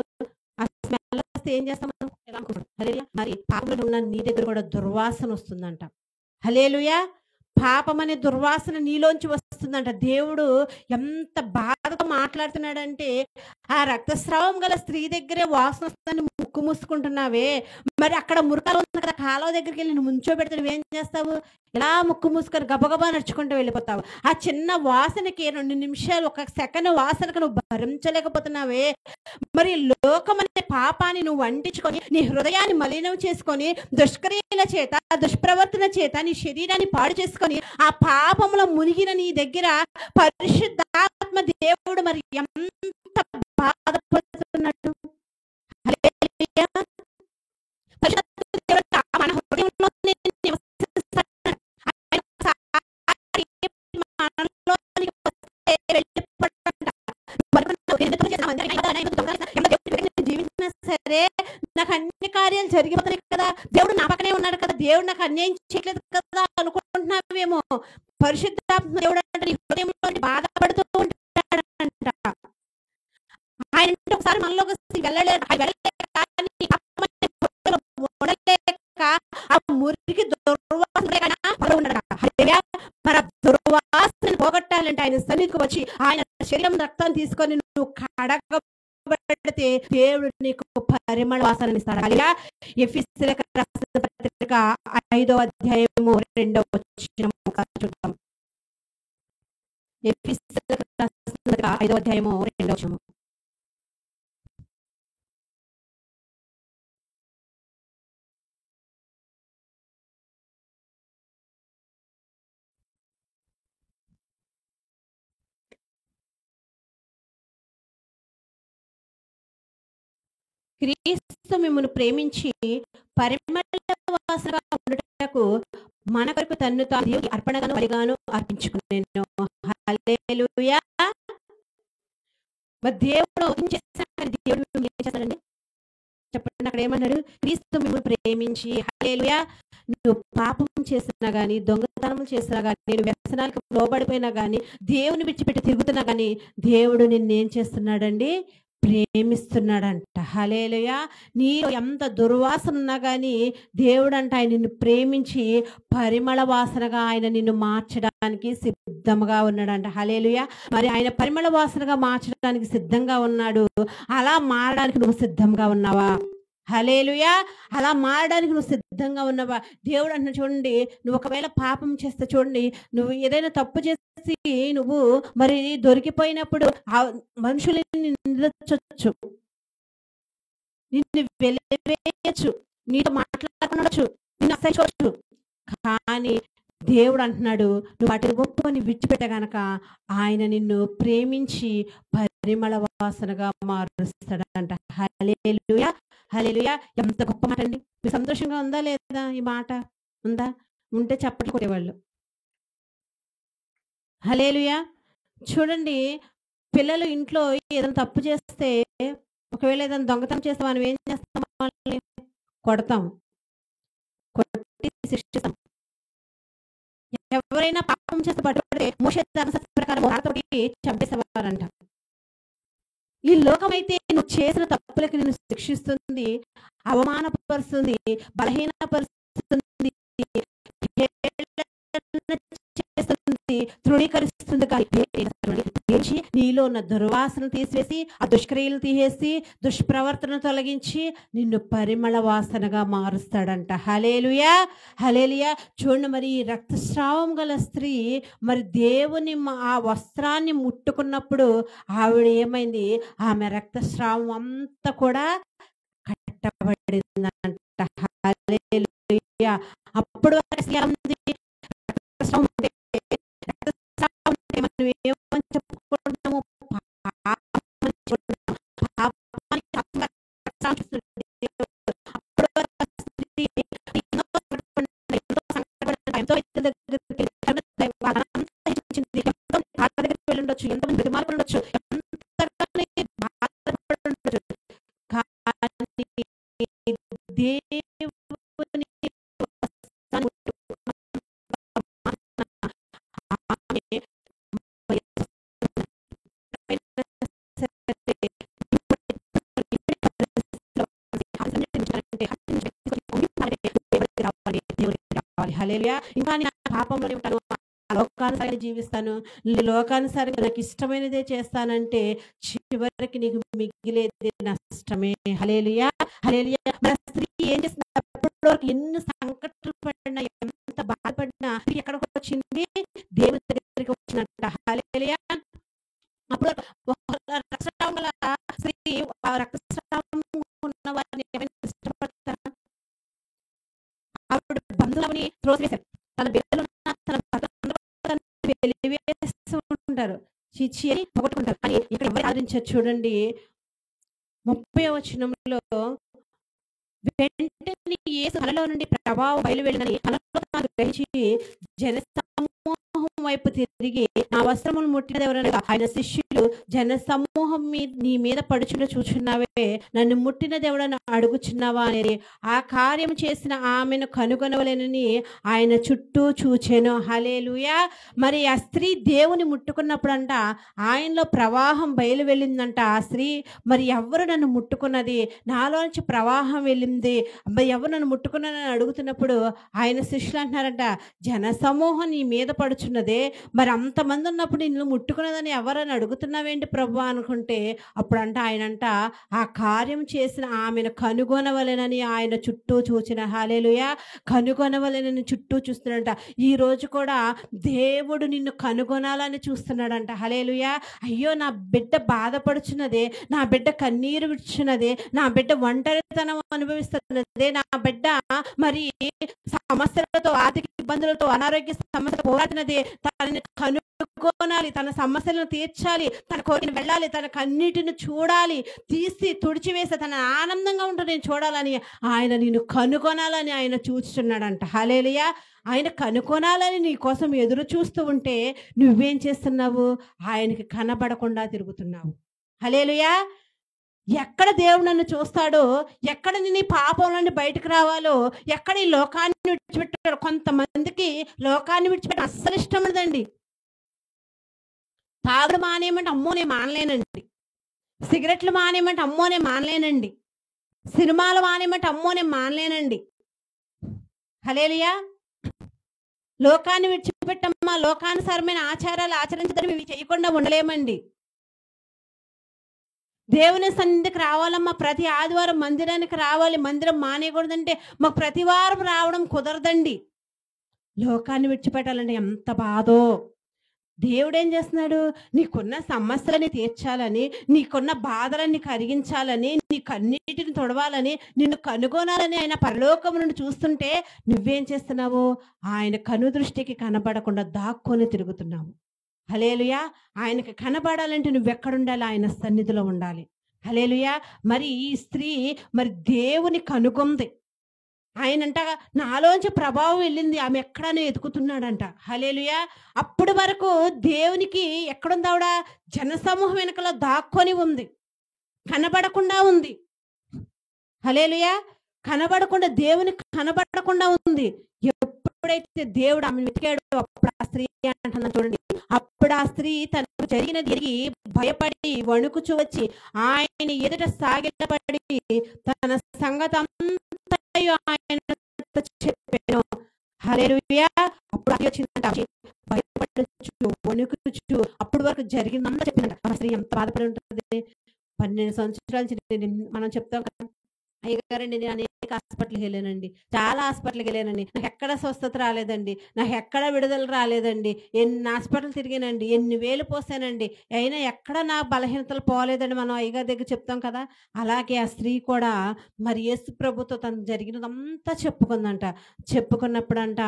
ఆ స్మెల్ వస్తే ఏం చేస్తాం? మరి పాపంలో ఉన్న నీ దగ్గర కూడా దుర్వాసన వస్తుందంట. హల్లెలూయా. పాపం అనే దుర్వాసన నీలోంచి వస్తుందంట. దేవుడు ఎంత బాధగా మాట్లాడుతున్నాడంటే, ఆ రక్తస్రావం గల స్త్రీ దగ్గరే వాసన వస్తుందని ముక్కు మూసుకుంటున్నావే, మరి అక్కడ మురకాలు ఉంది కదా, కాలువ దగ్గరికి వెళ్ళి నువ్వు ముంచోబెడితే నువ్వేం చేస్తావు? ఇలా ముక్కు మూసుకొని గబగబా నడుచుకుంటూ వెళ్ళిపోతావు. ఆ చిన్న వాసనకి 2 నిమిషాలు, 1 సెకండ్ వాసనకు నువ్వు భరించలేకపోతున్నావే. మరి లోకం అనే పాపాన్ని నువ్వు అంటించుకొని నీ హృదయాన్ని మలినం చేసుకొని దుష్క్రియల చేత, దుష్ప్రవర్తన చేత నీ శరీరాన్ని పాడు చేసుకొని ఆ పాపంలో మునిగిన నీ దగ్గర పరిశుద్ధాత్మ దేవుడు మరి ఎంత బాధపడుతున్నాడు. హల్లెలూయా. మన హృదయంలో జీవించినా సరే నాకు అన్ని కార్యాలు జరిగిపోతున్నాయి కదా, దేవుడు నా పక్కనే ఉన్నాడు కదా, దేవుడు నాకు అన్యాయం చేయలేదు కదా అనుకుంటున్నావేమో. పరిశుద్ధాత్మ దేవుడు అంటే నీ హృదయంలో బాధపడుతూ ఉంటాడంట. ఆయన అంటే ఒకసారి మనలోకి ఉండలేక ఆ మురికి దుర్వాసన పోగొట్టాలంటే ఆయన సన్నిధికి వచ్చి ఆయన శరీరం రక్తాన్ని తీసుకొని నువ్వు కడగబడితే దేవుడు నీకు పరిమళ వాసన ఇస్తాడు. అలా ఎఫెసీయులకు రాసిన పత్రిక 5వ అధ్యాయము 2వ వచనం చూద్దాం. ఎఫెసీయులకు రాసిన పత్రిక 5వ అధ్యాయము 2వ వచనం. క్రీస్తు మిమ్మును ప్రేమించి పరిమళ వాసనగా ఉండుటకు మన కొరకు తన్ను తాను దేవునికి అర్పణగాను బలిగాను అర్పించుకునేను. హల్లెలూయా. మరి దేవుడు ఏం చేస్తాడు? దేవుడు ఏం చేస్తాడండి చెప్పండి. అక్కడ ఏమన్నాడు? క్రీస్తు మిమ్మును ప్రేమించి. హల్లెలూయా. నువ్వు పాపం చేసినా కానీ, దొంగతనం చేసినా కానీ, నేను వ్యసనాలకు లోబడిపోయినా కానీ, దేవుని విడిచిపెట్టి తిరుగుతున్నా కానీ దేవుడు నిన్నేం చేస్తున్నాడండి? ప్రేమిస్తున్నాడంట. హల్లెలూయా. నీలో ఎంత దుర్వాసన ఉన్నా కానీ దేవుడు అంట ఆయన నిన్ను ప్రేమించి పరిమళ వాసనగా ఆయన నిన్ను మార్చడానికి సిద్ధంగా ఉన్నాడంట. హల్లెలూయా. మరి ఆయన పరిమళ వాసనగా మార్చడానికి సిద్ధంగా ఉన్నాడు. అలా మారడానికి నువ్వు సిద్ధంగా ఉన్నావా? హల్లెలూయా. అలా మారడానికి నువ్వు సిద్ధంగా ఉన్నావా? దేవుడు అంటున్నా చూడండి, నువ్వు ఒకవేళ పాపం చేస్తే చూడండి, నువ్వు ఏదైనా తప్పు చేసి నువ్వు మరి దొరికిపోయినప్పుడు ఆ మనుషులని నిందించొచ్చు, నిన్ను వెలివేయచ్చు, నీతో మాట్లాడచ్చు, నిన్ను అసహించవచ్చు. కానీ దేవుడు అంటున్నాడు, నువ్వు వాటిని ఒప్పుకొని విడిచిపెట్ట గనక ఆయన నిన్ను ప్రేమించి పరిమళ వాసనగా మారుస్తాడంట. హల్లెలూయా. హల్లెలూయా. ఎంత గొప్ప మాట అండి. మీకు సంతోషంగా ఉందా లేదా? ఈ మాట ఉందా? ఉంటే చప్పట్లు కొట్టేవాళ్ళు. హల్లెలూయా. చూడండి, పిల్లలు ఇంట్లో ఏదైనా తప్పు చేస్తే, ఒకవేళ ఏదైనా దొంగతనం చేస్తే మనం ఏం చేస్తాం? వాళ్ళని కొడతాం, కొట్టి శిక్షిస్తాం. ఎవరైనా పాపం చేస్తే పట్టుబడితే మోషే ధర్మశాస్త్రం ప్రకారం రాళ్ళతోటి చంపేసేవారంట. ఈ లోకం అయితే నువ్వు చేసిన తప్పులకి నిన్ను శిక్షిస్తుంది, అవమానపరుస్తుంది, బలహీనపరుస్తుంది, చేస్తుంది, తృణీకరిస్తుంది. కానీ నీలో ఉన్న దుర్వాసన తీసివేసి, ఆ దుష్క్రియలు తీసేసి, దుష్ప్రవర్తన తొలగించి నిన్ను పరిమళ వాసనగా మారుస్తాడంట. హల్లెలూయా. హల్లెలూయా. చూడండి, మరి ఈ రక్తస్రావం గల స్త్రీ మరి దేవుని ఆ వస్త్రాన్ని ముట్టుకున్నప్పుడు ఆవిడ ఏమైంది? ఆమె రక్తస్రావం అంతా కూడా కట్టబడిందంట. హల్లెలూయా. అప్పుడు రక్తస్రావం మనం ఏమని చెప్పుకుంటున్నాము? ఉండొచ్చు, ఎంతమంది బతిమార్పులు ఉండొచ్చు, హల్లెలూయా. ఇంకా నేను పాపంలోనే ఉంటాను, లోకానుసారంగా జీవిస్తాను, లోకానుసారంగా నాకు ఇష్టమైనదే చేస్తానంటే చివరికి నీకు మిగిలేది నష్టమే. హల్లెలూయా. హల్లెలూయా. మన స్త్రీ ఏం చేస్తుంది? ఎన్ని సంకటాలు పడినా, ఎంత బాధపడినా ఎక్కడికి వచ్చింది? దేవుని దగ్గరికి వచ్చినట్ట. హల్లెలూయా. అప్పుడు రక్తస్రావం గల స్త్రీ రక్తస్రావం ఉన్న వారిని ఇష్టపడతారా? ఆవిడ బంధువులని త్రోసివేశారు, తన బిడ్డలు తన వెలివేస్తూ ఉంటారు, చిచ్చి అని పొగట్టుకుంటారు. కానీ ఇక్కడ ఎవరు ఆదరించారు చూడండి, 30వ వచనంలో వెంటనే యేసు తనలో నుండి ప్రభావం బయలువెళ్ళిందని తనలో తాను గ్రహించి జనసమూహం వైపు తిరిగి నా వస్త్రములు ముట్టినది ఎవరనగా ఆయన శిష్యులు జన సమూహం నీ మీద పడుచుండ చూచున్నావే, నన్ను ముట్టినది ఎవడని అడుగుచున్నావా అనేది. ఆ కార్యం చేసిన ఆమెను కనుగొనవలెనని ఆయన చుట్టూ చూచెను. హల్లెలూయా. మరి ఆ స్త్రీ దేవుని ముట్టుకున్నప్పుడు అంట ఆయనలో ప్రవాహం బయలు వెళ్ళిందంట. ఆ స్త్రీ మరి ఎవరు నన్ను ముట్టుకున్నది, నాలోంచి ప్రవాహం వెళ్ళింది, ఎవరు నన్ను ముట్టుకున్నానని అడుగుతున్నప్పుడు ఆయన శిష్యులు అంటున్నారంట, జన సమూహం నీ మీద పడుచున్నదే, మరి అంతమంది ఉన్నప్పుడు నిన్ను ముట్టుకున్నదని ఎవరని అడుగుతున్నావేంటి ప్రభు అనుకుంటే, అప్పుడంట ఆయనంట ఆ కార్యం చేసిన ఆమెను కనుగొనవలెనని ఆయన చుట్టూ చూచిన. హల్లెలూయా. కనుగొనవలెనని చుట్టూ చూస్తున్నాడంట. ఈ రోజు కూడా దేవుడు నిన్ను కనుగొనాలని చూస్తున్నాడంట. హల్లెలూయా. అయ్యో నా బిడ్డ బాధపడుచున్నదే, నా బిడ్డ కన్నీరు విడుచున్నదే, నా బిడ్డ ఒంటరితనం అనుభవిస్తున్నదే, నా బిడ్డ మరి సమస్యలతో ఆర్థిక ఇబ్బందులతో అనారోగ్య సమస్యలు పోరాడినదే, తనని కనుగొనాలి, తన సమస్యలను తీర్చాలి, తన కోరికను వెళ్ళాలి, తన కన్నీటిని చూడాలి, తీసి తుడిచివేసి తన ఆనందంగా ఉంటూ నేను చూడాలని ఆయన నిన్ను కనుగొనాలని ఆయన చూస్తున్నాడంట. హల్లెలూయా. ఆయన కనుగొనాలని నీ కోసం ఎదురు చూస్తూ ఉంటే నువ్వేం చేస్తున్నావు? ఆయనకి కనబడకుండా తిరుగుతున్నావు. హల్లెలూయా. ఎక్కడ దేవుడు నన్ను చూస్తాడో, ఎక్కడ నీ పాపం నుండి బయటకు రావాలో, ఎక్కడ ఈ లోకాన్ని విడిచిపెట్టాడో. కొంతమందికి లోకాన్ని విడిచిపెట్టి అస్సలు ఇష్టం ఉండదండి. తాగుడు మానేయమంటే అమ్మో నేను మానలేనండి, సిగరెట్లు మానేయమంటే అమ్మో నేను మానలేనండి, సినిమాలు మానేయమంటే అమ్మో నేను మానలేనండి. హల్లెలూయా. లోకాన్ని విడిచిపెట్టమ్మా, లోకానుసారమైన ఆచారాలు ఆచరించదని ఇవి చేయకుండా ఉండలేమండి. దేవుని సన్నిధికి రావాలమ్మా, ప్రతి ఆదివారం మందిరానికి రావాలి, మందిరం మానేయకూడదంటే మాకు ప్రతి వారం రావడం కుదరదండి. లోకాన్ని విడిచిపెట్టాలంటే ఎంత బాధో. దేవుడు ఏం చేస్తున్నాడు? నీకున్న సమస్యలని తీర్చాలని, నీకున్న బాధలన్నీ కరిగించాలని, నీ కన్నీటిని తొడవాలని, నిన్ను కనుగొనాలని ఆయన పరలోకం నుండి చూస్తుంటే నువ్వేం చేస్తున్నావు? ఆయన కనుదృష్టికి కనబడకుండా దాక్కొని తిరుగుతున్నావు. హల్లెలూయా. ఆయనకి కనబడాలంటే నువ్వెక్కడుండాలి? ఆయన సన్నిధిలో ఉండాలి. హల్లెలూయా. మరి ఈ స్త్రీ మరి దేవుని కనుగొంది. ఆయనంట నాలోంచి ప్రభావం వెళ్ళింది, ఆమె ఎక్కడనే ఎతుకుతున్నాడంట. హల్లెలూయా. అప్పటి వరకు దేవునికి ఎక్కడుంది ఆవిడ? జనసమూహం వెనకలో దాక్కొని ఉంది, కనబడకుండా ఉంది. హల్లెలూయా. కనబడకుండా, దేవునికి కనబడకుండా ఉంది. ఎప్పుడైతే దేవుడు ఆమెను వెతికాడు అప్పుడు ఆ స్త్రీ అంటున్నా చూడండి, అప్పుడు ఆ స్త్రీ తనకు జరిగినది ఎరిగి భయపడి వణుకుచూ వచ్చి ఆయన ఎదుట సాగిలపడి తన సంగతి అంతయు ఆయనతో చెప్పాను. హల్లెలూయా. అప్పుడు అది వచ్చిందంట, భయపడచ్చు వణుకుచు అప్పుడు వరకు జరిగిందంతా చెప్పిందంట. ఆ స్త్రీ ఎంత బాధపడి ఉంటుంది. 12 సంవత్సరాల నుంచి మనం చెప్తాం కదా, అయ్యగారండి నేను అనేక హాస్పిటల్కి వెళ్ళానండి, చాలా హాస్పిటల్కి వెళ్ళానండి, నాకు ఎక్కడ స్వస్థత రాలేదండి, నాకు ఎక్కడ విడుదల రాలేదండి, ఎన్ని హాస్పిటల్ తిరిగానండి, ఎన్ని వేలు పోసానండి, అయినా ఎక్కడ నా బలహీనతలు పోలేదండి, మనం అయ్యగారి దగ్గర చెప్తాం కదా. అలాగే ఆ స్త్రీ కూడా మరి యేసు ప్రభుతో తను జరిగినదంతా చెప్పుకుందంట. చెప్పుకున్నప్పుడు అంట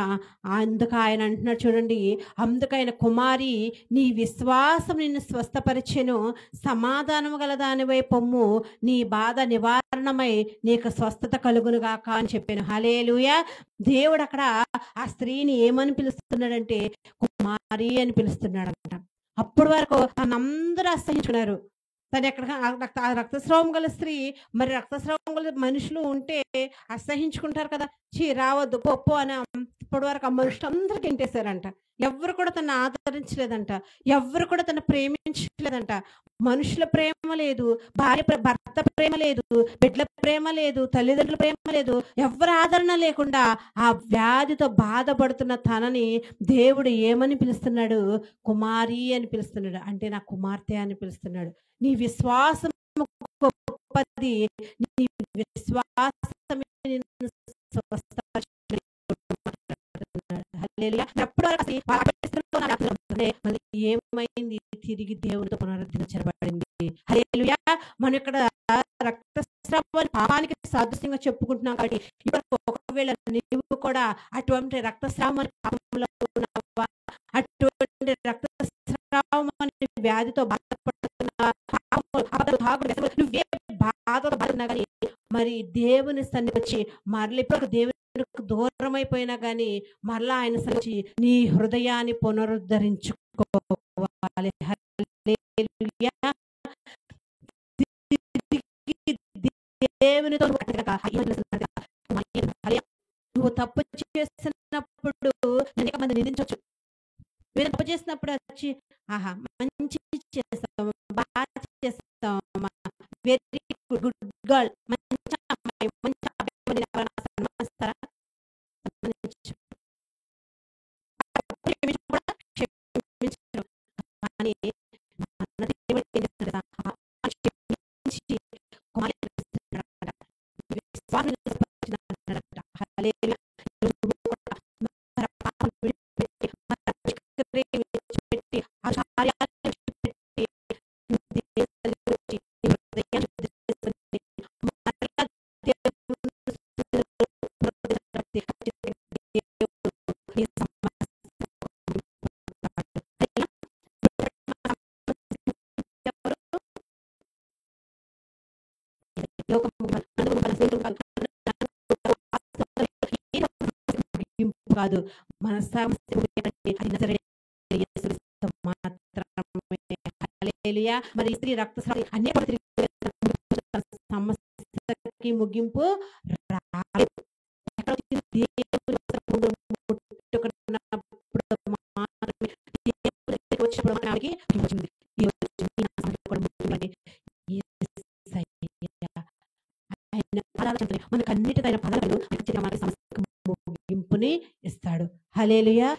అందుకు ఆయన అంటున్నాడు చూడండి, అందుకు ఆయన కుమారి నీ విశ్వాసం నిన్ను స్వస్థపరిచెను, సమాధానము గల దానివై పొమ్ము, నీ బాధ నివారణమై నీకు స్వస్థత కలుగునుగాక అని చెప్పాను. హల్లెలూయా. దేవుడు అక్కడ ఆ స్త్రీని ఏమని పిలుస్తున్నాడంటే కుమారి అని పిలుస్తున్నాడంట. అప్పటి వరకు తనందరూ అసహించుకున్నారు. తను ఎక్కడ రక్తస్రావం గల స్త్రీ, మరి రక్తస్రావం గల మనుషులు ఉంటే అసహించుకుంటారు కదా, చీ రావద్దు గొప్ప అని ఇప్పటి వరకు ఆ మనుషులు అందరూ గెంటేశారంట. ఎవరు కూడా తను ఆదరించలేదంట, ఎవరు కూడా తను ప్రేమించలేదంట. మనుషుల ప్రేమ లేదు, భర్త ప్రేమ లేదు, బిడ్డల ప్రేమ లేదు, తల్లిదండ్రుల ప్రేమ లేదు, ఎవరి ఆదరణ లేకుండా ఆ వ్యాధితో బాధపడుతున్న తనని దేవుడు ఏమని పిలుస్తున్నాడు? కుమారి అని పిలుస్తున్నాడు. అంటే నా కుమార్తె అని పిలుస్తున్నాడు. నీ విశ్వాసం గొప్పది, నీ విశ్వాసమే నిన్ను స్వస్థపరుచును. హల్లెలూయా. మళ్ళీ ఏమైంది? తిరిగి దేవునితో పునరుద్ధరించబడింది. హల్లెలూయా. మనం ఇక్కడ రక్తస్రావాన్ని పాపానికి సాదృశ్యంగా చెప్పుకుంటున్నాం కాబట్టి ఇప్పుడు ఒకవేళ నీవు కూడా అటువంటి రక్తస్రావం పాపంలో ఉన్నావా, అటువంటి రక్తస్రావం అనే వ్యాధితో బాధపడుతున్నా, నువ్వే బాధతో బాధున్నా కానీ మరి దేవుని సన్నిధికి వచ్చి మరలి ఇప్పుడు దేవుని ఆయనకు దూరం అయిపోయినా కానీ మరలా ఆయన సచ్చి నీ హృదయాన్ని పునరుద్ధరించుకోవాలి. హల్లెలూయా. దేవునితో నువ్వు తప్పు చేసినప్పుడు అనేక మంది నిందించవచ్చు. మీరు తప్పు చేసినప్పుడు వచ్చి ఆహా మంచి చేస్తావు, బాగా చేస్తావు, వెరీ గుడ్ గర్ల్, మంచి అమ్మాయి, మంచి అబ్బాయి సన్మానిస్తారా? కానీ మన దేవుడు ఏం చేస్తాడు? కాదు మన సమస్య మరి స్త్రీ రక్తస్రావం అనేక సమస్యకి ముగింపు రాలేదు. మనకు అన్నిటిదైన పదాలు ముగింపుని ఇస్తాడు. హల్లెలూయా.